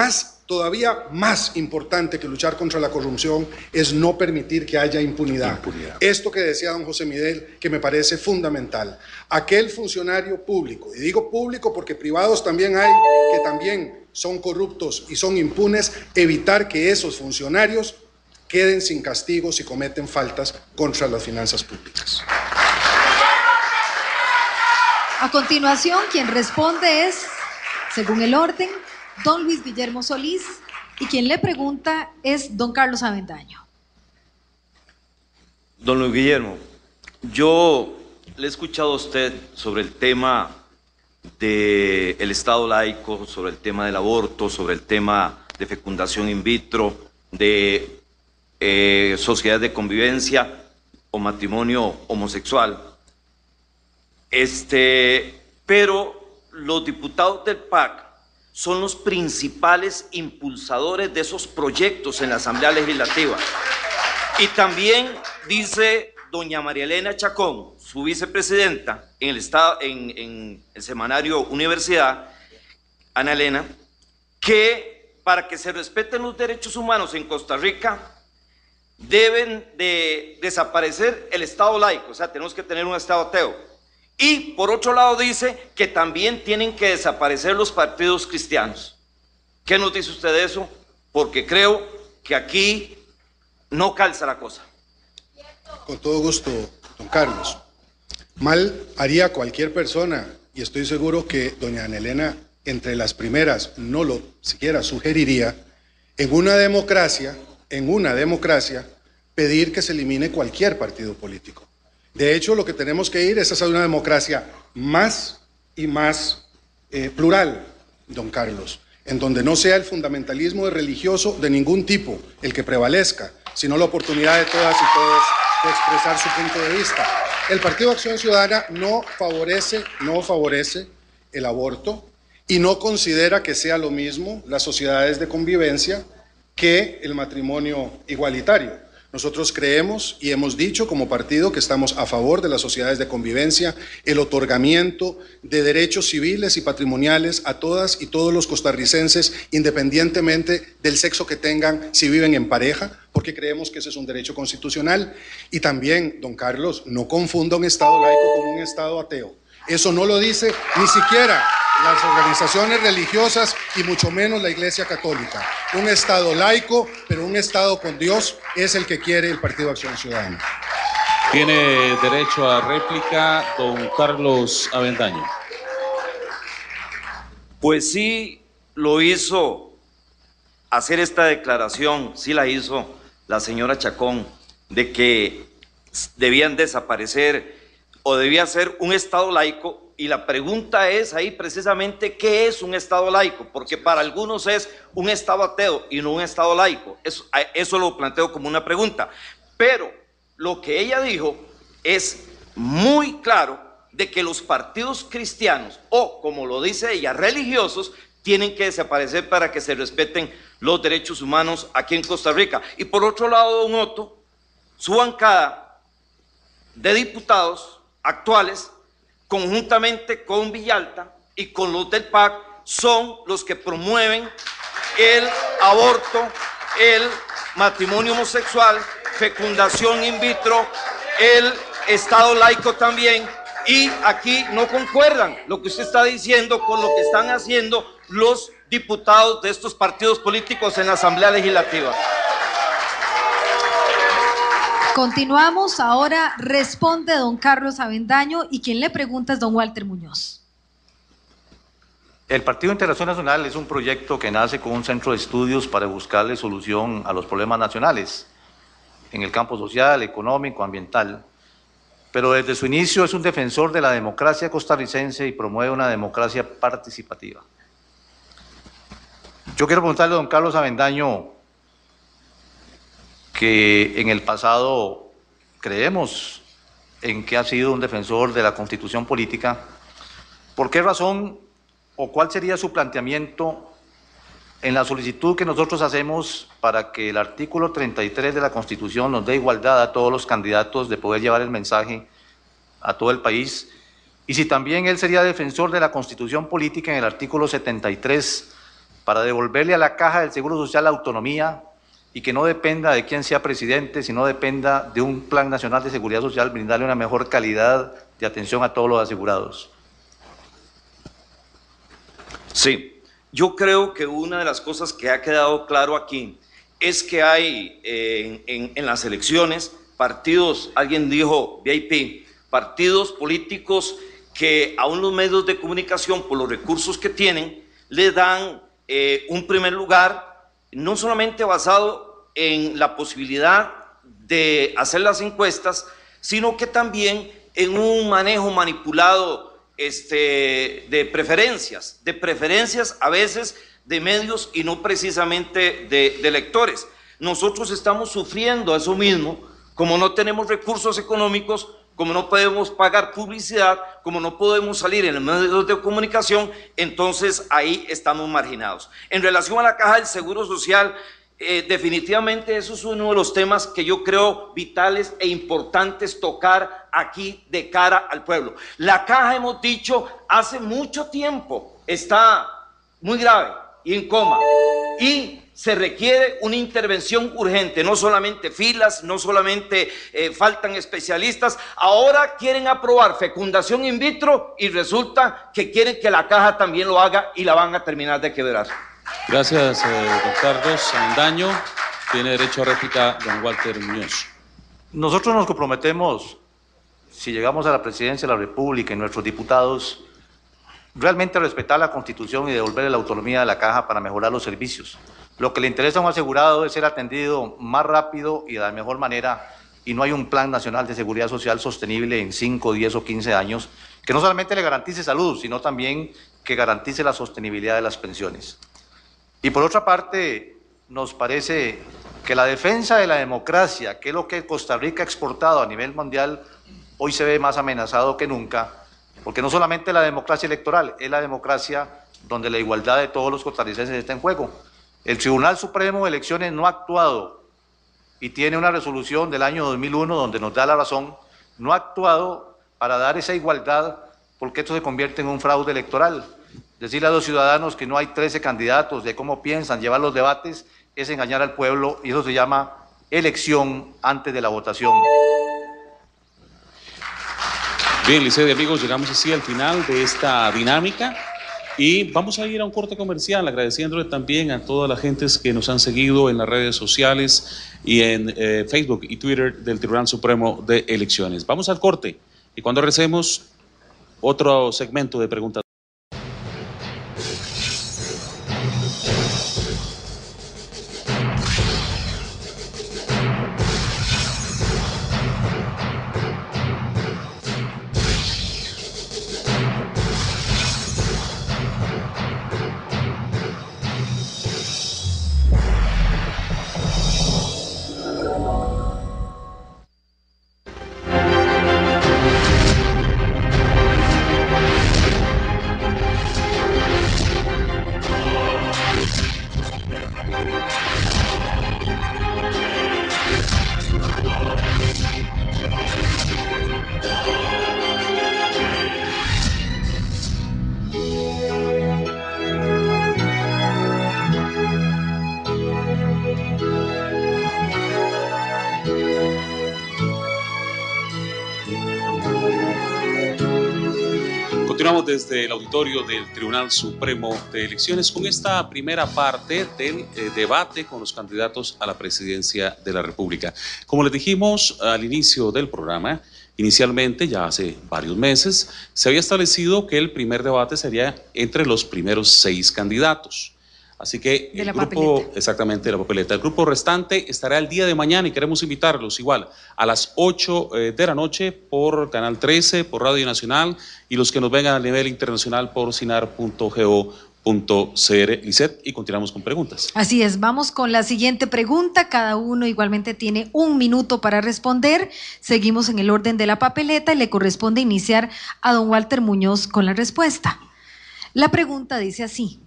todavía más importante que luchar contra la corrupción es no permitir que haya impunidad. Esto que decía don José Miguel, que me parece fundamental. Aquel funcionario público, y digo público porque privados también hay, que también son corruptos y son impunes, evitar que esos funcionarios queden sin castigo si cometen faltas contra las finanzas públicas. A continuación, quien responde es, según el orden, don Luis Guillermo Solís, y quien le pregunta es don Carlos Avendaño. Don Luis Guillermo, yo le he escuchado a usted sobre el tema del Estado laico, sobre el tema del aborto, sobre el tema de fecundación in vitro, de sociedad de convivencia o matrimonio homosexual. Pero los diputados del PAC son los principales impulsadores de esos proyectos en la Asamblea Legislativa. Y también dice doña María Elena Chacón, su vicepresidenta en el semanario Universidad, Ana Elena, que para que se respeten los derechos humanos en Costa Rica deben de desaparecer el Estado laico, o sea, tenemos que tener un Estado ateo. Y por otro lado dice que también tienen que desaparecer los partidos cristianos. ¿Qué nos dice usted de eso? Porque creo que aquí no calza la cosa. Con todo gusto, don Carlos. Mal haría cualquier persona, y estoy seguro que doña Ana Elena entre las primeras no lo siquiera sugeriría, en una democracia, pedir que se elimine cualquier partido político. De hecho, lo que tenemos que ir es hacia una democracia más y más plural, don Carlos, en donde no sea el fundamentalismo religioso de ningún tipo el que prevalezca, sino la oportunidad de todas y todos de expresar su punto de vista. El Partido Acción Ciudadana no favorece el aborto y no considera que sea lo mismo las sociedades de convivencia que el matrimonio igualitario. Nosotros creemos y hemos dicho como partido que estamos a favor de las sociedades de convivencia, el otorgamiento de derechos civiles y patrimoniales a todas y todos los costarricenses, independientemente del sexo que tengan, si viven en pareja, porque creemos que ese es un derecho constitucional. Y también, don Carlos, no confunda un Estado laico con un Estado ateo. Eso no lo dice ni siquiera las organizaciones religiosas y mucho menos la Iglesia Católica. Un Estado laico, pero un Estado con Dios es el que quiere el Partido Acción Ciudadana. Tiene derecho a réplica don Carlos Avendaño. Pues sí lo hizo hacer esta declaración, sí la hizo la señora Chacón, de que debían desaparecer o debía ser un Estado laico. Y la pregunta es ahí precisamente, ¿qué es un Estado laico? Porque para algunos es un Estado ateo y no un Estado laico. Eso lo planteo como una pregunta. Pero lo que ella dijo es muy claro de que los partidos cristianos, o como lo dice ella, religiosos, tienen que desaparecer para que se respeten los derechos humanos aquí en Costa Rica. Y por otro lado, don Otto, su bancada de diputados actuales, conjuntamente con Villalta y con los del PAC, son los que promueven el aborto, el matrimonio homosexual, fecundación in vitro, el Estado laico también, y aquí no concuerdan lo que usted está diciendo con lo que están haciendo los diputados de estos partidos políticos en la Asamblea Legislativa. Continuamos, ahora responde don Carlos Avendaño y quien le pregunta es don Walter Muñoz. El Partido Integración Nacional es un proyecto que nace con un centro de estudios para buscarle solución a los problemas nacionales en el campo social, económico, ambiental, pero desde su inicio es un defensor de la democracia costarricense y promueve una democracia participativa. Yo quiero preguntarle a don Carlos Avendaño, que en el pasado creemos en que ha sido un defensor de la Constitución política, ¿por qué razón o cuál sería su planteamiento en la solicitud que nosotros hacemos para que el artículo 33 de la Constitución nos dé igualdad a todos los candidatos de poder llevar el mensaje a todo el país? Y si también él sería defensor de la Constitución política en el artículo 73 para devolverle a la Caja del Seguro Social la autonomía y que no dependa de quién sea presidente, sino dependa de un Plan Nacional de Seguridad Social, brindarle una mejor calidad de atención a todos los asegurados. Sí, yo creo que una de las cosas que ha quedado claro aquí es que hay en las elecciones partidos, alguien dijo VIP, partidos políticos que aún los medios de comunicación, por los recursos que tienen, le dan un primer lugar, no solamente basado en la posibilidad de hacer las encuestas, sino que también en un manejo manipulado de preferencias a veces de medios y no precisamente de electores. Nosotros estamos sufriendo eso mismo, como no tenemos recursos económicos, como no podemos pagar publicidad, como no podemos salir en los medios de comunicación, entonces ahí estamos marginados. En relación a la Caja del Seguro Social, definitivamente eso es uno de los temas que yo creo vitales e importantes tocar aquí de cara al pueblo. La Caja, hemos dicho, hace mucho tiempo está muy grave y en coma, y se requiere una intervención urgente, no solamente filas, no solamente faltan especialistas. Ahora quieren aprobar fecundación in vitro y resulta que quieren que la Caja también lo haga y la van a terminar de quebrar. Gracias, don Carlos Avendaño. Tiene derecho a réplica don Walter Muñoz. Nosotros nos comprometemos, si llegamos a la presidencia de la República y nuestros diputados, realmente a respetar la Constitución y devolverle la autonomía de la Caja para mejorar los servicios. Lo que le interesa a un asegurado es ser atendido más rápido y de la mejor manera, y no hay un plan nacional de seguridad social sostenible en 5, 10 o 15 años que no solamente le garantice salud, sino también que garantice la sostenibilidad de las pensiones. Y por otra parte, nos parece que la defensa de la democracia, que es lo que Costa Rica ha exportado a nivel mundial, hoy se ve más amenazado que nunca, porque no solamente la democracia electoral, es la democracia donde la igualdad de todos los costarricenses está en juego. El Tribunal Supremo de Elecciones no ha actuado y tiene una resolución del año 2001 donde nos da la razón, no ha actuado para dar esa igualdad porque esto se convierte en un fraude electoral. Decirle a los ciudadanos que no hay 13 candidatos, de cómo piensan llevar los debates, es engañar al pueblo y eso se llama elección antes de la votación. Bien, Liceo y amigos, llegamos así al final de esta dinámica y vamos a ir a un corte comercial agradeciéndole también a todas las gentes que nos han seguido en las redes sociales y en Facebook y Twitter del Tribunal Supremo de Elecciones. Vamos al corte y cuando regresemos, otro segmento de preguntas. Continuamos desde el auditorio del Tribunal Supremo de Elecciones con esta primera parte del debate con los candidatos a la presidencia de la República. Como les dijimos al inicio del programa, inicialmente, ya hace varios meses, se había establecido que el primer debate sería entre los primeros 6 candidatos. Así que el grupo, exactamente, de la papeleta. El grupo restante estará el día de mañana y queremos invitarlos igual a las 8 de la noche por Canal 13, por Radio Nacional y los que nos vengan a nivel internacional por sinar.go.cr. Lisset, y continuamos con preguntas. Así es, vamos con la siguiente pregunta. Cada uno igualmente tiene 1 minuto para responder. Seguimos en el orden de la papeleta y le corresponde iniciar a don Walter Muñoz con la respuesta. La pregunta dice así.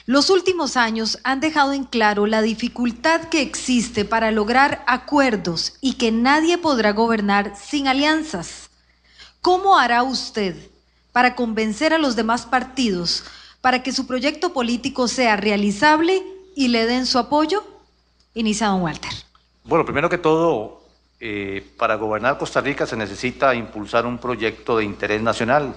Los últimos años han dejado en claro la dificultad que existe para lograr acuerdos y que nadie podrá gobernar sin alianzas. ¿Cómo hará usted para convencer a los demás partidos para que su proyecto político sea realizable y le den su apoyo? Inicia don Walter. Bueno, primero que todo, para gobernar Costa Rica se necesita impulsar un proyecto de interés nacional,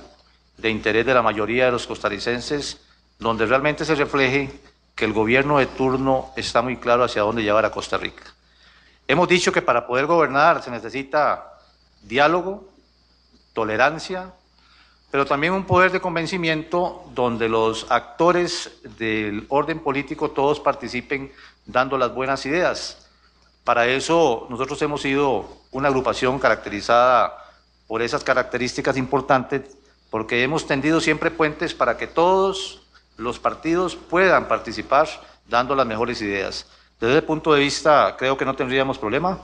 de interés de la mayoría de los costarricenses, donde realmente se refleje que el gobierno de turno está muy claro hacia dónde llevar a Costa Rica. Hemos dicho que para poder gobernar se necesita diálogo, tolerancia, pero también un poder de convencimiento donde los actores del orden político todos participen dando las buenas ideas. Para eso nosotros hemos sido una agrupación caracterizada por esas características importantes, porque hemos tendido siempre puentes para que todos los partidos puedan participar dando las mejores ideas. Desde ese punto de vista creo que no tendríamos problema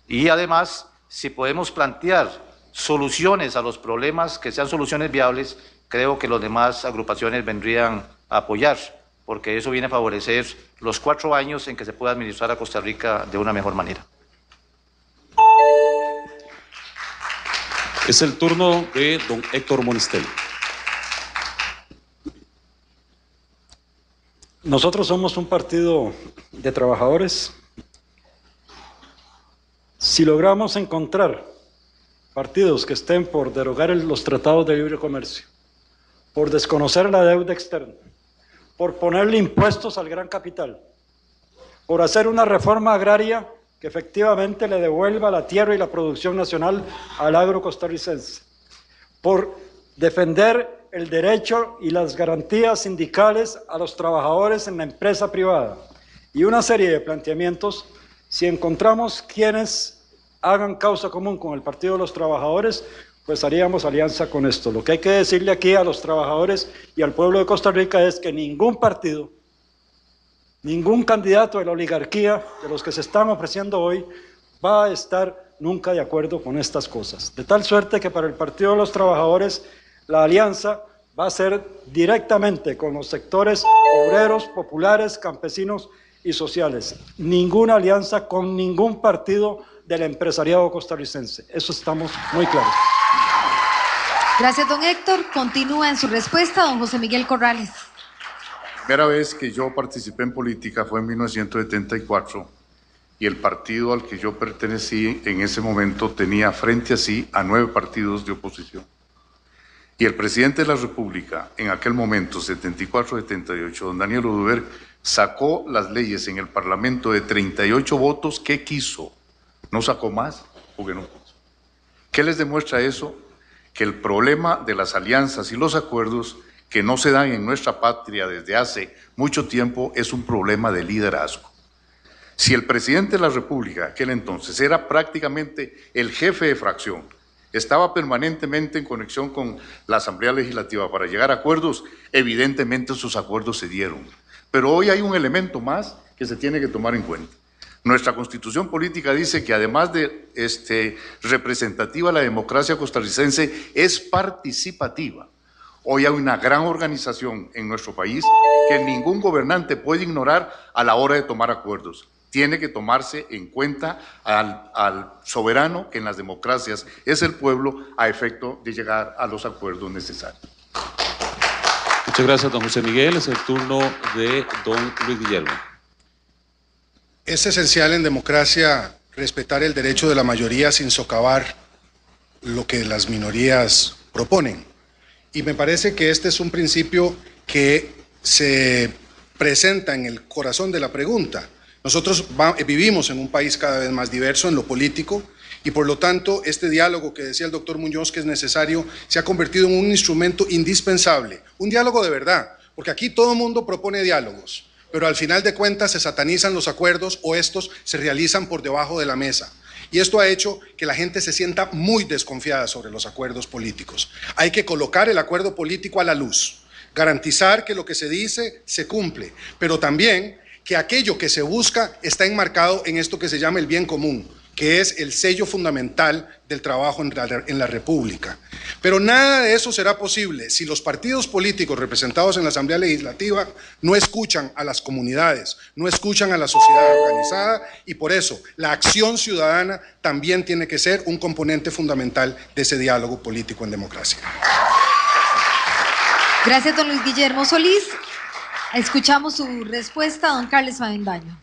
y además si podemos plantear soluciones a los problemas que sean soluciones viables, creo que las demás agrupaciones vendrían a apoyar, porque eso viene a favorecer los 4 años en que se pueda administrar a Costa Rica de una mejor manera. Es el turno de don Héctor Monistel. Nosotros somos un partido de trabajadores. Si logramos encontrar partidos que estén por derogar los tratados de libre comercio, por desconocer la deuda externa, por ponerle impuestos al gran capital, por hacer una reforma agraria que efectivamente le devuelva la tierra y la producción nacional al agro costarricense, por defender el derecho y las garantías sindicales a los trabajadores en la empresa privada y una serie de planteamientos. Si encontramos quienes hagan causa común con el Partido de los Trabajadores, pues haríamos alianza con esto. Lo que hay que decirle aquí a los trabajadores y al pueblo de Costa Rica es que ningún partido, ningún candidato de la oligarquía, de los que se están ofreciendo hoy, va a estar nunca de acuerdo con estas cosas. De tal suerte que para el Partido de los Trabajadores la alianza va a ser directamente con los sectores obreros, populares, campesinos y sociales. Ninguna alianza con ningún partido del empresariado costarricense. Eso estamos muy claros. Gracias, don Héctor. Continúa en su respuesta don José Miguel Corrales. La primera vez que yo participé en política fue en 1974 y el partido al que yo pertenecí en ese momento tenía frente a sí a 9 partidos de oposición. Y el presidente de la República, en aquel momento, 74-78, don Daniel Oduber, sacó las leyes en el Parlamento de 38 votos que quiso. No sacó más porque no quiso. ¿Qué les demuestra eso? Que el problema de las alianzas y los acuerdos que no se dan en nuestra patria desde hace mucho tiempo es un problema de liderazgo. Si el presidente de la República, aquel entonces, era prácticamente el jefe de fracción, estaba permanentemente en conexión con la Asamblea Legislativa para llegar a acuerdos, evidentemente sus acuerdos se dieron. Pero hoy hay un elemento más que se tiene que tomar en cuenta. Nuestra Constitución política dice que además de representativa, la democracia costarricense es participativa. Hoy hay una gran organización en nuestro país que ningún gobernante puede ignorar a la hora de tomar acuerdos. Tiene que tomarse en cuenta al soberano, que en las democracias es el pueblo, a efecto de llegar a los acuerdos necesarios. Muchas gracias, don José Miguel. Es el turno de don Luis Guillermo. Es esencial en democracia respetar el derecho de la mayoría sin socavar lo que las minorías proponen. Y me parece que este es un principio que se presenta en el corazón de la pregunta. Nosotros vivimos en un país cada vez más diverso en lo político y por lo tanto este diálogo que decía el doctor Muñoz que es necesario se ha convertido en un instrumento indispensable, un diálogo de verdad, porque aquí todo el mundo propone diálogos, pero al final de cuentas se satanizan los acuerdos o estos se realizan por debajo de la mesa. Y esto ha hecho que la gente se sienta muy desconfiada sobre los acuerdos políticos. Hay que colocar el acuerdo político a la luz, garantizar que lo que se dice se cumple, pero también que aquello que se busca está enmarcado en esto que se llama el bien común, que es el sello fundamental del trabajo en la República. Pero nada de eso será posible si los partidos políticos representados en la Asamblea Legislativa no escuchan a las comunidades, no escuchan a la sociedad organizada y por eso la acción ciudadana también tiene que ser un componente fundamental de ese diálogo político en democracia. Gracias, don Luis Guillermo Solís. Escuchamos su respuesta, don Carlos Avendaño.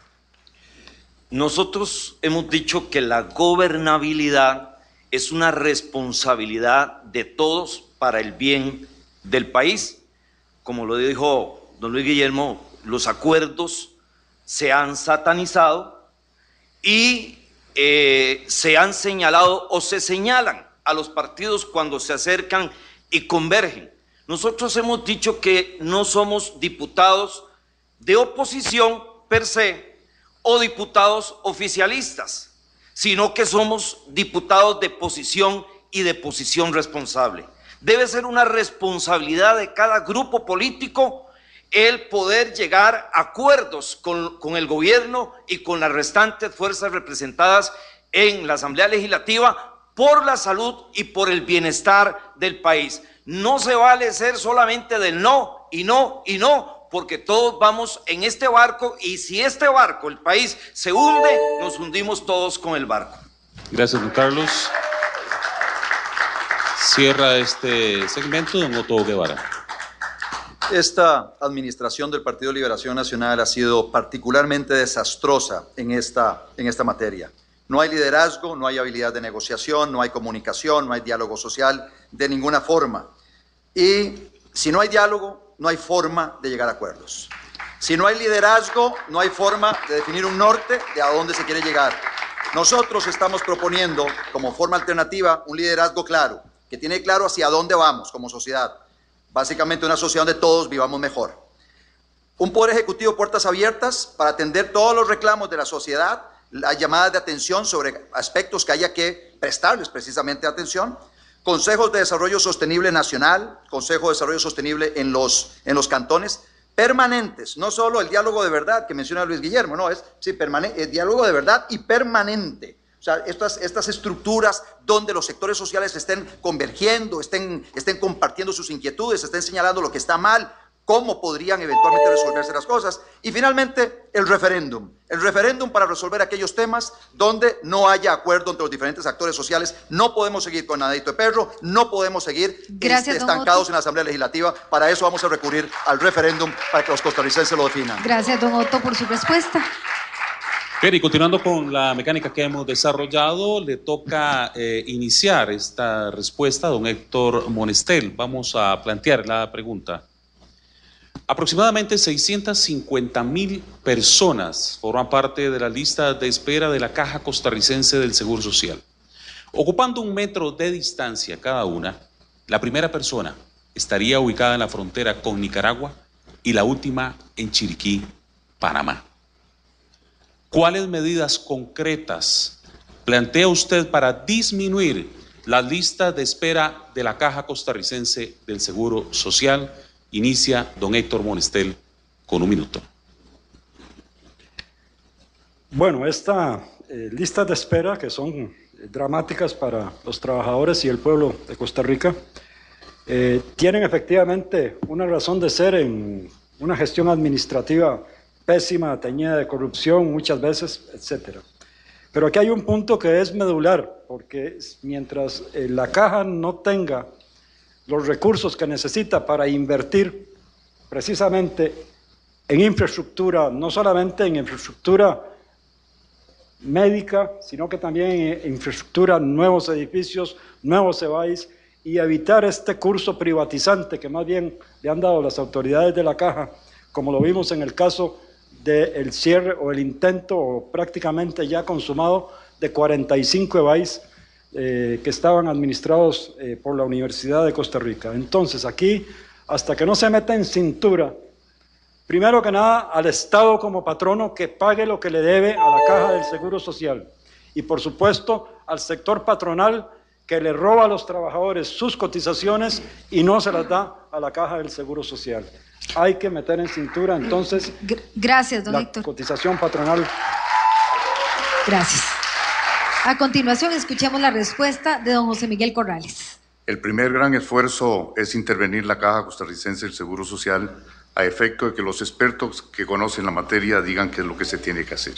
Nosotros hemos dicho que la gobernabilidad es una responsabilidad de todos para el bien del país. Como lo dijo don Luis Guillermo, los acuerdos se han satanizado y se han señalado o se señalan a los partidos cuando se acercan y convergen. Nosotros hemos dicho que no somos diputados de oposición per se o diputados oficialistas, sino que somos diputados de posición y de posición responsable. Debe ser una responsabilidad de cada grupo político el poder llegar a acuerdos con el gobierno y con las restantes fuerzas representadas en la Asamblea Legislativa por la salud y por el bienestar del país. No se vale ser solamente del no y no y no, porque todos vamos en este barco y si este barco, el país, se hunde, nos hundimos todos con el barco. Gracias, don Carlos. Cierra este segmento don Otto Guevara. Esta administración del Partido Liberación Nacional ha sido particularmente desastrosa en esta materia. No hay liderazgo, no hay habilidad de negociación, no hay comunicación, no hay diálogo social de ninguna forma. Y si no hay diálogo, no hay forma de llegar a acuerdos. Si no hay liderazgo, no hay forma de definir un norte de a dónde se quiere llegar. Nosotros estamos proponiendo como forma alternativa un liderazgo claro, que tiene claro hacia dónde vamos como sociedad. Básicamente una sociedad donde todos vivamos mejor. Un poder ejecutivo puertas abiertas para atender todos los reclamos de la sociedad, las llamadas de atención sobre aspectos que haya que prestarles precisamente atención. Consejos de Desarrollo Sostenible Nacional, Consejo de Desarrollo Sostenible en los cantones, permanentes, no solo el diálogo de verdad que menciona Luis Guillermo, no, es el diálogo de verdad y permanente. O sea, estas estructuras donde los sectores sociales estén convergiendo, estén compartiendo sus inquietudes, estén señalando lo que está mal, cómo podrían eventualmente resolverse las cosas. Y finalmente, el referéndum para resolver aquellos temas donde no haya acuerdo entre los diferentes actores sociales. No podemos seguir con nadadito de perro, no podemos seguir estancados en la Asamblea Legislativa. Para eso vamos a recurrir al referéndum para que los costarricenses lo definan. Gracias, don Otto, por su respuesta. Bien, y continuando con la mecánica que hemos desarrollado, le toca iniciar esta respuesta a don Héctor Monestel. Vamos a plantear la pregunta. Aproximadamente 650,000 personas forman parte de la lista de espera de la Caja Costarricense del Seguro Social. Ocupando 1 metro de distancia cada una, la primera persona estaría ubicada en la frontera con Nicaragua y la última en Chiriquí, Panamá. ¿Cuáles medidas concretas plantea usted para disminuir la lista de espera de la Caja Costarricense del Seguro Social? Inicia don Héctor Monestel con 1 minuto. Bueno, estas listas de espera que son dramáticas para los trabajadores y el pueblo de Costa Rica, tienen efectivamente una razón de ser en una gestión administrativa pésima, teñida de corrupción muchas veces, etcétera. Pero aquí hay un punto que es medular, porque mientras la Caja no tenga los recursos que necesita para invertir precisamente en infraestructura, no solamente en infraestructura médica, sino que también en infraestructura, nuevos edificios, nuevos EBAIS, y evitar este curso privatizante que más bien le han dado las autoridades de la Caja, como lo vimos en el caso del cierre o el intento o prácticamente ya consumado de 45 EBAIS que estaban administrados por la Universidad de Costa Rica. Entonces aquí, hasta que no se meta en cintura, primero que nada al Estado como patrono que pague lo que le debe a la Caja del Seguro Social, y por supuesto al sector patronal que le roba a los trabajadores sus cotizaciones y no se las da a la Caja del Seguro Social. Hay que meter en cintura entonces gracias, don Héctor. La cotización patronal. Gracias. A continuación, escuchemos la respuesta de don José Miguel Corrales. El primer gran esfuerzo es intervenir la Caja Costarricense del Seguro Social a efecto de que los expertos que conocen la materia digan qué es lo que se tiene que hacer.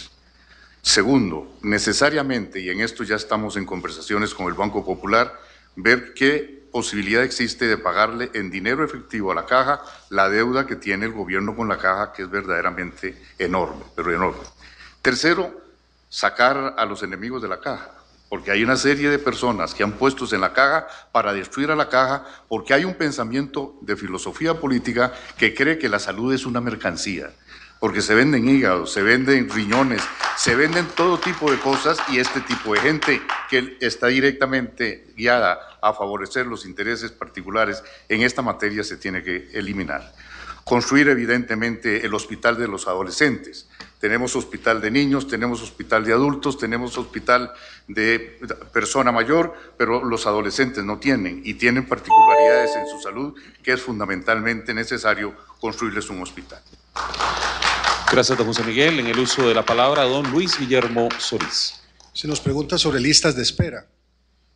Segundo, necesariamente, y en esto ya estamos en conversaciones con el Banco Popular, ver qué posibilidad existe de pagarle en dinero efectivo a la Caja la deuda que tiene el gobierno con la Caja, que es verdaderamente enorme, pero enorme. Tercero, sacar a los enemigos de la Caja, porque hay una serie de personas que han puestos en la Caja para destruir a la Caja, porque hay un pensamiento de filosofía política que cree que la salud es una mercancía, porque se venden hígados, se venden riñones, se venden todo tipo de cosas, y este tipo de gente que está directamente guiada a favorecer los intereses particulares en esta materia se tiene que eliminar. Construir evidentemente el hospital de los adolescentes. Tenemos hospital de niños, tenemos hospital de adultos, tenemos hospital de persona mayor, pero los adolescentes no tienen, y tienen particularidades en su salud que es fundamentalmente necesario construirles un hospital. Gracias, don José Miguel. En el uso de la palabra, don Luis Guillermo Solís. Se nos pregunta sobre listas de espera.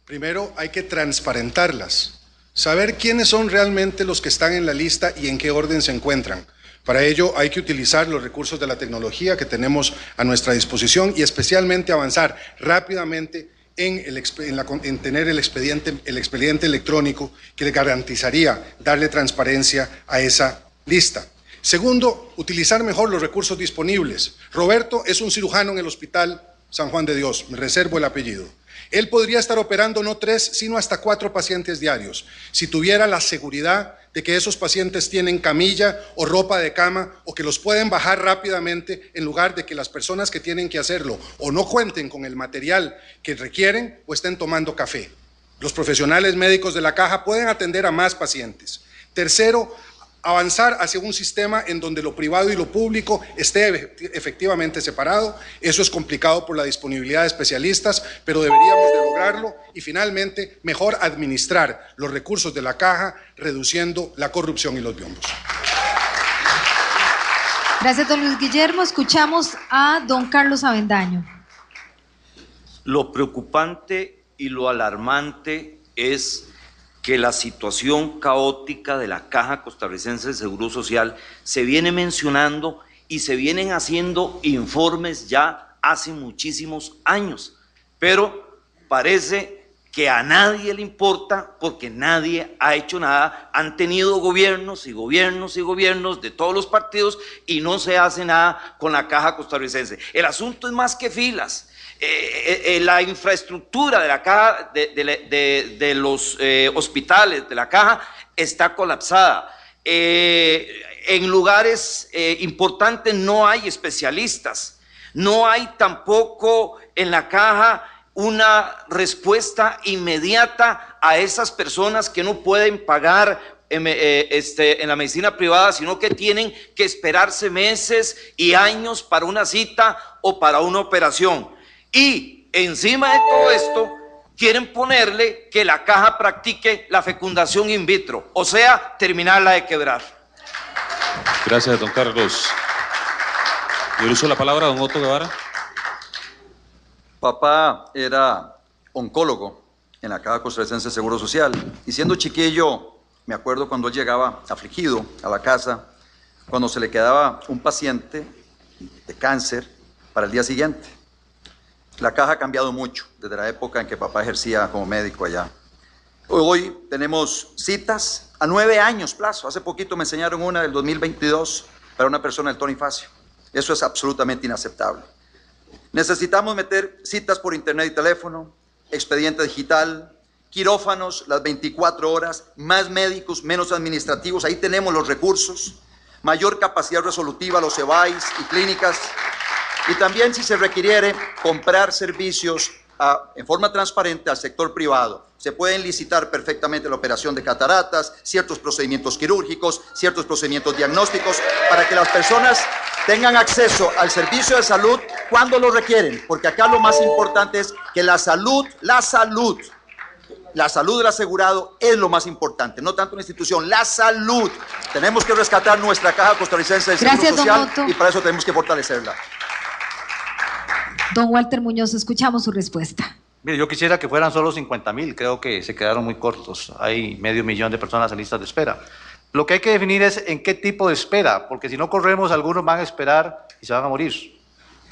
Primero hay que transparentarlas, saber quiénes son realmente los que están en la lista y en qué orden se encuentran. Para ello hay que utilizar los recursos de la tecnología que tenemos a nuestra disposición, y especialmente avanzar rápidamente en tener el expediente electrónico que le garantizaría darle transparencia a esa lista. Segundo, utilizar mejor los recursos disponibles. Roberto es un cirujano en el Hospital San Juan de Dios, me reservo el apellido. Él podría estar operando no 3, sino hasta 4 pacientes diarios, si tuviera la seguridad de que esos pacientes tienen camilla o ropa de cama o que los pueden bajar rápidamente en lugar de que las personas que tienen que hacerlo o no cuenten con el material que requieren o estén tomando café. Los profesionales médicos de la Caja pueden atender a más pacientes. Tercero, avanzar hacia un sistema en donde lo privado y lo público esté efectivamente separado. Eso es complicado por la disponibilidad de especialistas, pero deberíamos de lograrlo. Y finalmente, mejor administrar los recursos de la Caja, reduciendo la corrupción y los biombos. Gracias, don Luis Guillermo. Escuchamos a don Carlos Avendaño. Lo preocupante y lo alarmante es que la situación caótica de la Caja Costarricense de Seguro Social se viene mencionando y se vienen haciendo informes ya hace muchísimos años, pero parece que a nadie le importa porque nadie ha hecho nada. Han tenido gobiernos y gobiernos y gobiernos de todos los partidos y no se hace nada con la Caja Costarricense. El asunto es más que filas. La infraestructura de la Caja, de los hospitales de la Caja está colapsada. En lugares importantes no hay especialistas, no hay tampoco en la Caja una respuesta inmediata a esas personas que no pueden pagar en la medicina privada, sino que tienen que esperarse meses y años para una cita o para una operación. Y encima de todo esto, quieren ponerle que la Caja practique la fecundación in vitro, o sea, terminarla de quebrar. Gracias, don Carlos. Yo uso la palabra a don Otto Guevara. Papá era oncólogo en la Caja Costarricense de Seguro Social y siendo chiquillo, me acuerdo cuando él llegaba afligido a la casa, cuando se le quedaba un paciente de cáncer para el día siguiente. La Caja ha cambiado mucho desde la época en que papá ejercía como médico allá. Hoy tenemos citas a 9 años plazo. Hace poquito me enseñaron una del 2022 para una persona del Tony Facio. Eso es absolutamente inaceptable. Necesitamos meter citas por internet y teléfono, expediente digital, quirófanos las 24 horas, más médicos, menos administrativos. Ahí tenemos los recursos, mayor capacidad resolutiva a los EBAIS y clínicas. Y también, si se requiere, comprar servicios en forma transparente al sector privado. Se pueden licitar perfectamente la operación de cataratas, ciertos procedimientos quirúrgicos, ciertos procedimientos diagnósticos, para que las personas tengan acceso al servicio de salud cuando lo requieren. Porque acá lo más importante es que la salud del asegurado es lo más importante, no tanto la institución, la salud. Tenemos que rescatar nuestra Caja Costarricense de Seguro Social y para eso tenemos que fortalecerla. Don Walter Muñoz, escuchamos su respuesta. Mire, yo quisiera que fueran solo 50,000, creo que se quedaron muy cortos. Hay 500,000 de personas en listas de espera. Lo que hay que definir es en qué tipo de espera, porque si no corremos, algunos van a esperar y se van a morir.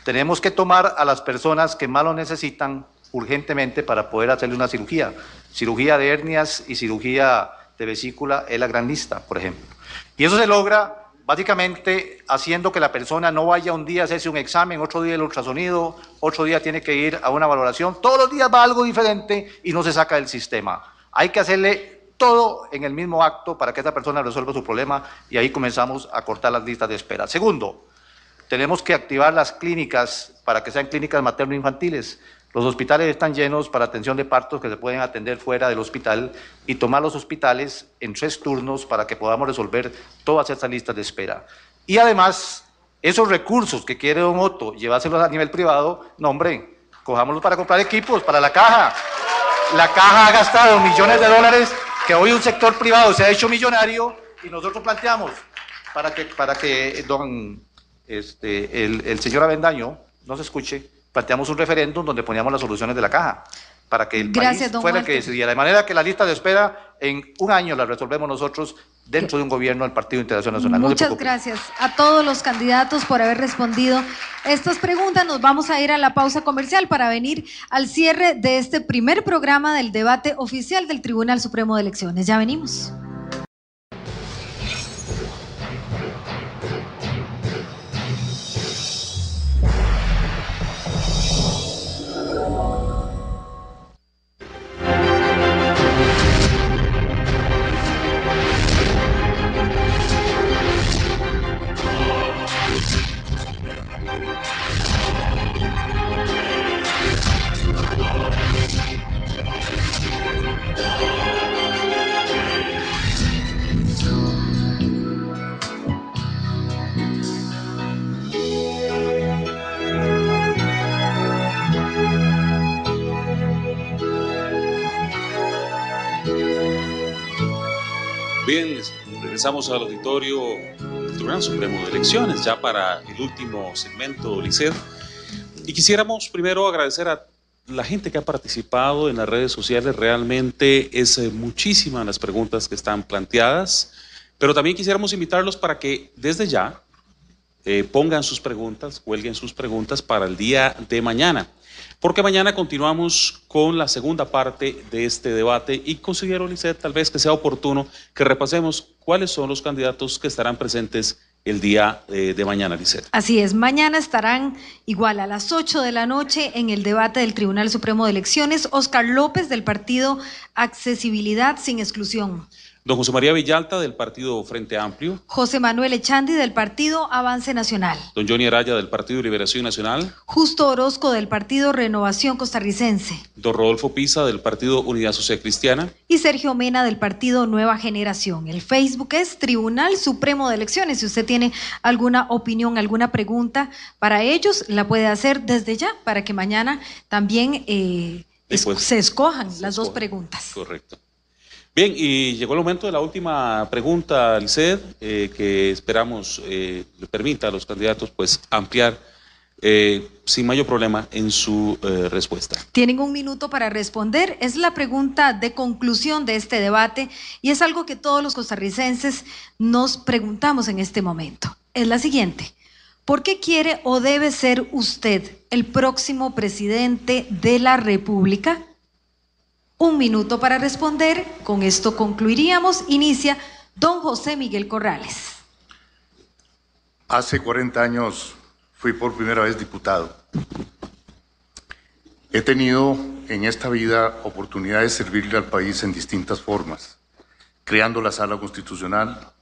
Tenemos que tomar a las personas que más lo necesitan urgentemente para poder hacerle una cirugía. Cirugía de hernias y cirugía de vesícula es la gran lista, por ejemplo. Y eso se logra básicamente haciendo que la persona no vaya un día a hacerse un examen, otro día el ultrasonido, otro día tiene que ir a una valoración, todos los días va algo diferente y no se saca del sistema. Hay que hacerle todo en el mismo acto para que esa persona resuelva su problema y ahí comenzamos a cortar las listas de espera. Segundo, tenemos que activar las clínicas para que sean clínicas materno-infantiles. Los hospitales están llenos para atención de partos que se pueden atender fuera del hospital y tomar los hospitales en 3 turnos para que podamos resolver todas estas listas de espera. Y además, esos recursos que quiere don Otto llevárselos a nivel privado, no hombre, cojámoslos para comprar equipos para la Caja. La Caja ha gastado millones de dólares que hoy un sector privado se ha hecho millonario y nosotros planteamos para que el señor Avendaño no se escuche, planteamos un referéndum donde poníamos las soluciones de la Caja para que el país fuera el que decidiera. De manera que la lista de espera en un año la resolvemos nosotros dentro de un gobierno del Partido Integración Nacional. Muchas gracias a todos los candidatos por haber respondido estas preguntas. Nos vamos a ir a la pausa comercial para venir al cierre de este primer programa del debate oficial del Tribunal Supremo de Elecciones. Ya venimos. Bien, regresamos al auditorio del Tribunal Supremo de Elecciones, ya para el último segmento, Lisset. Y quisiéramos primero agradecer a la gente que ha participado en las redes sociales. Realmente es muchísimas las preguntas que están planteadas, pero también quisiéramos invitarlos para que desde ya pongan sus preguntas, cuelguen sus preguntas para el día de mañana, porque mañana continuamos con la segunda parte de este debate y considero, Lisset, tal vez que sea oportuno que repasemos cuáles son los candidatos que estarán presentes el día de mañana, Lisset. Así es, mañana estarán igual a las 8 de la noche en el debate del Tribunal Supremo de Elecciones, Óscar López del partido Accesibilidad Sin Exclusión. Don José María Villalta del partido Frente Amplio. José Manuel Echandi del partido Avance Nacional. Don Johnny Araya del partido Liberación Nacional. Justo Orozco del partido Renovación Costarricense. Don Rodolfo Pisa del partido Unidad Social Cristiana. Y Sergio Mena del partido Nueva Generación. El Facebook es Tribunal Supremo de Elecciones. Si usted tiene alguna opinión, alguna pregunta para ellos, la puede hacer desde ya para que mañana también se escojan las dos preguntas. Correcto. Bien, y llegó el momento de la última pregunta, Lisset, que esperamos le permita a los candidatos pues ampliar sin mayor problema en su respuesta. Tienen un minuto para responder. Es la pregunta de conclusión de este debate y es algo que todos los costarricenses nos preguntamos en este momento. Es la siguiente: ¿por qué quiere o debe ser usted el próximo presidente de la República? Un minuto para responder. Con esto concluiríamos. Inicia don José Miguel Corrales. Hace 40 años fui por primera vez diputado. He tenido en esta vida oportunidad de servirle al país en distintas formas, creando la Sala Constitucional,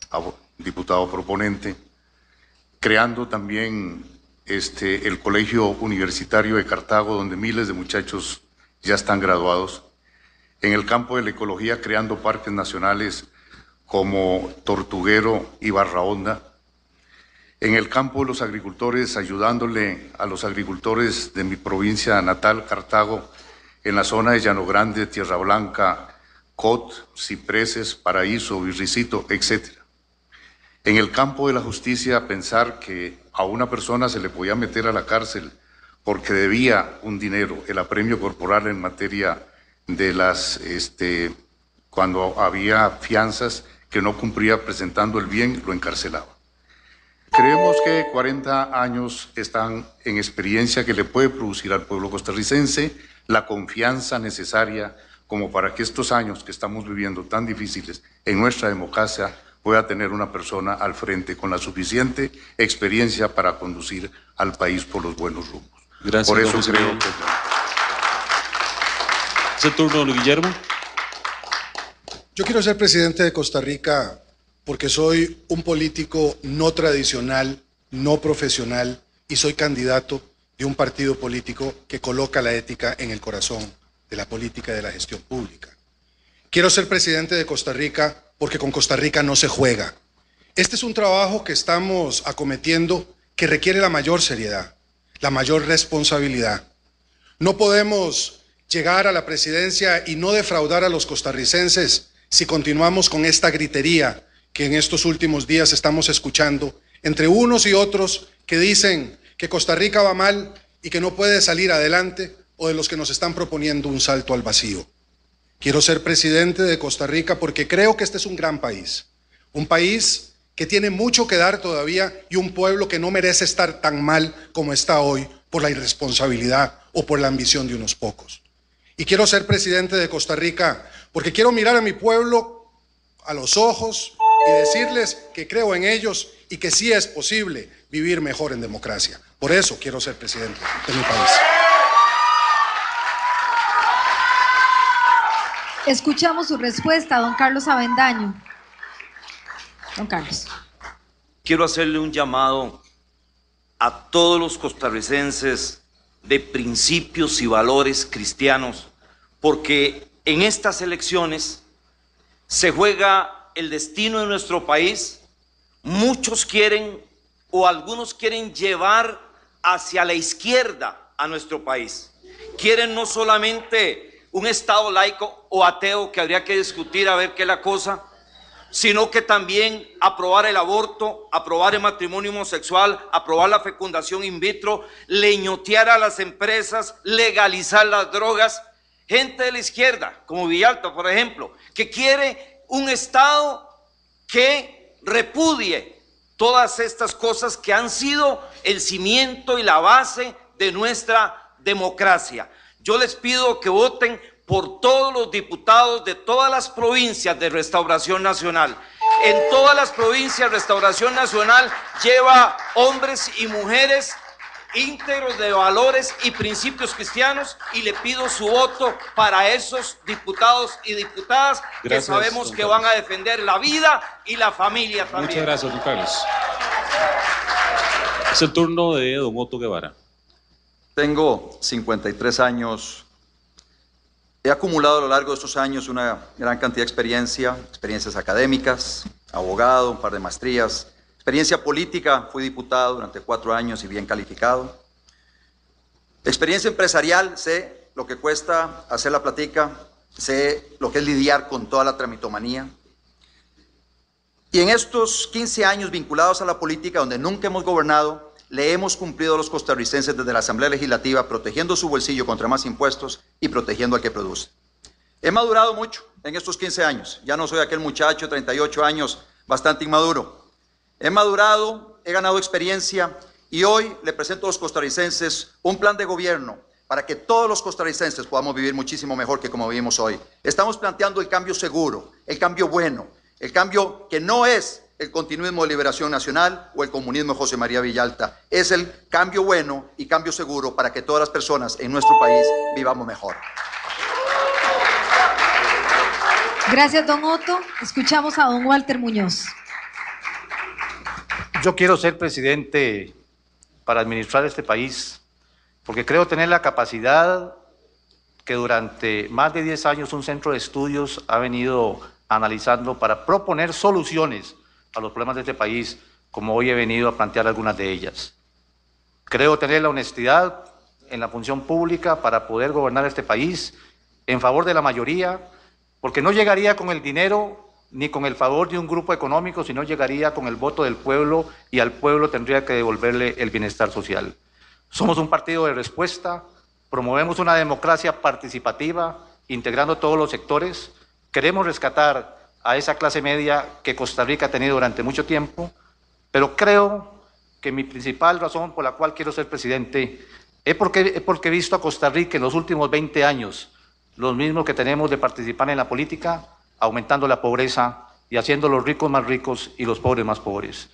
diputado proponente, creando también el Colegio Universitario de Cartago, donde miles de muchachos ya están graduados. En el campo de la ecología, creando parques nacionales como Tortuguero y Barrahonda. En el campo de los agricultores, ayudándole a los agricultores de mi provincia natal, Cartago, en la zona de Llano Grande, Tierra Blanca, Cot, Cipreses, Paraíso, Virricito, etc. En el campo de la justicia, pensar que a una persona se le podía meter a la cárcel porque debía un dinero, el apremio corporal en materia de las, cuando había fianzas que no cumplía presentando el bien, lo encarcelaba. Creemos que 40 años están en experiencia que le puede producir al pueblo costarricense la confianza necesaria como para que estos años que estamos viviendo tan difíciles en nuestra democracia pueda tener una persona al frente con la suficiente experiencia para conducir al país por los buenos rumbos. Gracias, por eso creo que... ¿Es el turno de Guillermo? Yo quiero ser presidente de Costa Rica porque soy un político no tradicional, no profesional y soy candidato de un partido político que coloca la ética en el corazón de la política y de la gestión pública. Quiero ser presidente de Costa Rica porque con Costa Rica no se juega. Este es un trabajo que estamos acometiendo que requiere la mayor seriedad, la mayor responsabilidad. No podemos llegar a la presidencia y no defraudar a los costarricenses si continuamos con esta gritería que en estos últimos días estamos escuchando entre unos y otros que dicen que Costa Rica va mal y que no puede salir adelante, o de los que nos están proponiendo un salto al vacío. Quiero ser presidente de Costa Rica porque creo que este es un gran país, un país que tiene mucho que dar todavía y un pueblo que no merece estar tan mal como está hoy por la irresponsabilidad o por la ambición de unos pocos. Y quiero ser presidente de Costa Rica porque quiero mirar a mi pueblo a los ojos y decirles que creo en ellos y que sí es posible vivir mejor en democracia. Por eso quiero ser presidente de mi país. Escuchamos su respuesta, don Carlos Avendaño. Don Carlos. Quiero hacerle un llamado a todos los costarricenses de principios y valores cristianos, porque en estas elecciones se juega el destino de nuestro país. Muchos quieren o algunos quieren llevar hacia la izquierda a nuestro país. Quieren no solamente un Estado laico o ateo, que habría que discutir a ver qué es la cosa, sino que también aprobar el aborto, aprobar el matrimonio homosexual, aprobar la fecundación in vitro, leñotear a las empresas, legalizar las drogas. Gente de la izquierda, como Villalta, por ejemplo, que quiere un Estado que repudie todas estas cosas que han sido el cimiento y la base de nuestra democracia. Yo les pido que voten por todos los diputados de todas las provincias de Restauración Nacional. En todas las provincias Restauración Nacional lleva hombres y mujeres íntegros de valores y principios cristianos, y le pido su voto para esos diputados y diputadas que sabemos que van a defender la vida y la familia también. Muchas gracias, don Carlos. Es el turno de don Otto Guevara. Tengo 53 años. He acumulado a lo largo de estos años una gran cantidad de experiencias académicas, abogado, un par de maestrías, experiencia política, fui diputado durante 4 años y bien calificado. Experiencia empresarial, sé lo que cuesta hacer la platica, sé lo que es lidiar con toda la tramitomanía. Y en estos 15 años vinculados a la política, donde nunca hemos gobernado, le hemos cumplido a los costarricenses desde la Asamblea Legislativa, protegiendo su bolsillo contra más impuestos y protegiendo al que produce. He madurado mucho en estos 15 años. Ya no soy aquel muchacho de 38 años, bastante inmaduro. He madurado, he ganado experiencia y hoy le presento a los costarricenses un plan de gobierno para que todos los costarricenses podamos vivir muchísimo mejor que como vivimos hoy. Estamos planteando el cambio seguro, el cambio bueno, el cambio que no es el continuismo de Liberación Nacional o el comunismo de José María Villalta. Es el cambio bueno y cambio seguro para que todas las personas en nuestro país vivamos mejor. Gracias, don Otto. Escuchamos a don Walter Muñoz. Yo quiero ser presidente para administrar este país, porque creo tener la capacidad que durante más de 10 años un centro de estudios ha venido analizando para proponer soluciones a los problemas de este país, como hoy he venido a plantear algunas de ellas. Creo tener la honestidad en la función pública para poder gobernar este país en favor de la mayoría, porque no llegaría con el dinero ni con el favor de un grupo económico, sino llegaría con el voto del pueblo, y al pueblo tendría que devolverle el bienestar social. Somos un partido de respuesta, promovemos una democracia participativa, integrando todos los sectores. Queremos rescatar a esa clase media que Costa Rica ha tenido durante mucho tiempo, pero creo que mi principal razón por la cual quiero ser presidente es porque he visto a Costa Rica en los últimos 20 años, los mismos que tenemos de participar en la política, aumentando la pobreza y haciendo los ricos más ricos y los pobres más pobres.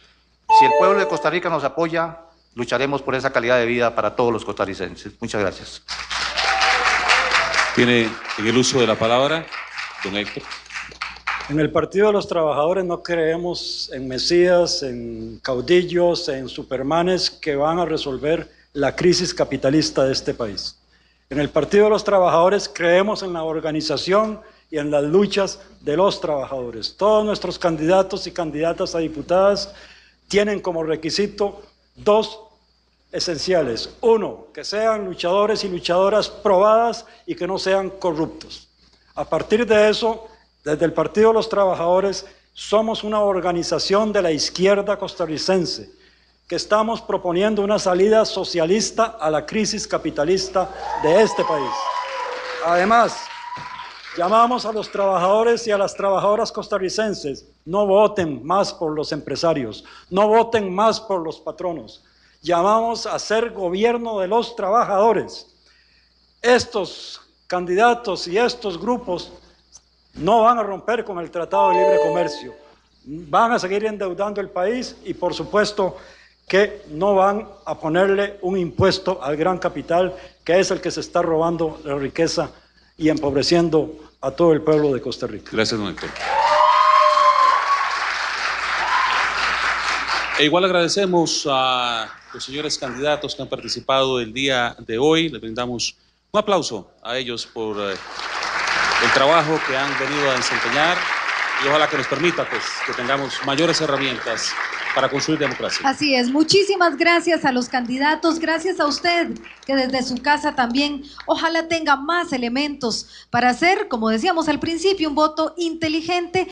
Si el pueblo de Costa Rica nos apoya, lucharemos por esa calidad de vida para todos los costarricenses. Muchas gracias. Tiene en el uso de la palabra don Héctor. En el Partido de los Trabajadores no creemos en mesías, en caudillos, en supermanes que van a resolver la crisis capitalista de este país. En el Partido de los Trabajadores creemos en la organización y en las luchas de los trabajadores. Todos nuestros candidatos y candidatas a diputadas tienen como requisito 2 esenciales. 1, que sean luchadores y luchadoras probadas y que no sean corruptos. A partir de eso, desde el Partido de los Trabajadores somos una organización de la izquierda costarricense que estamos proponiendo una salida socialista a la crisis capitalista de este país. Además, llamamos a los trabajadores y a las trabajadoras costarricenses: no voten más por los empresarios, no voten más por los patronos. Llamamos a ser gobierno de los trabajadores. Estos candidatos y estos grupos no van a romper con el Tratado de Libre Comercio, van a seguir endeudando el país y por supuesto que no van a ponerle un impuesto al gran capital, que es el que se está robando la riqueza y empobreciendo a todo el pueblo de Costa Rica. Gracias, don Héctor. E igual agradecemos a los señores candidatos que han participado el día de hoy. Les brindamos un aplauso a ellos por el trabajo que han venido a desempeñar y ojalá que nos permita pues, que tengamos mayores herramientas para construir democracia. Así es, muchísimas gracias a los candidatos, gracias a usted que desde su casa también ojalá tenga más elementos para hacer, como decíamos al principio, un voto inteligente.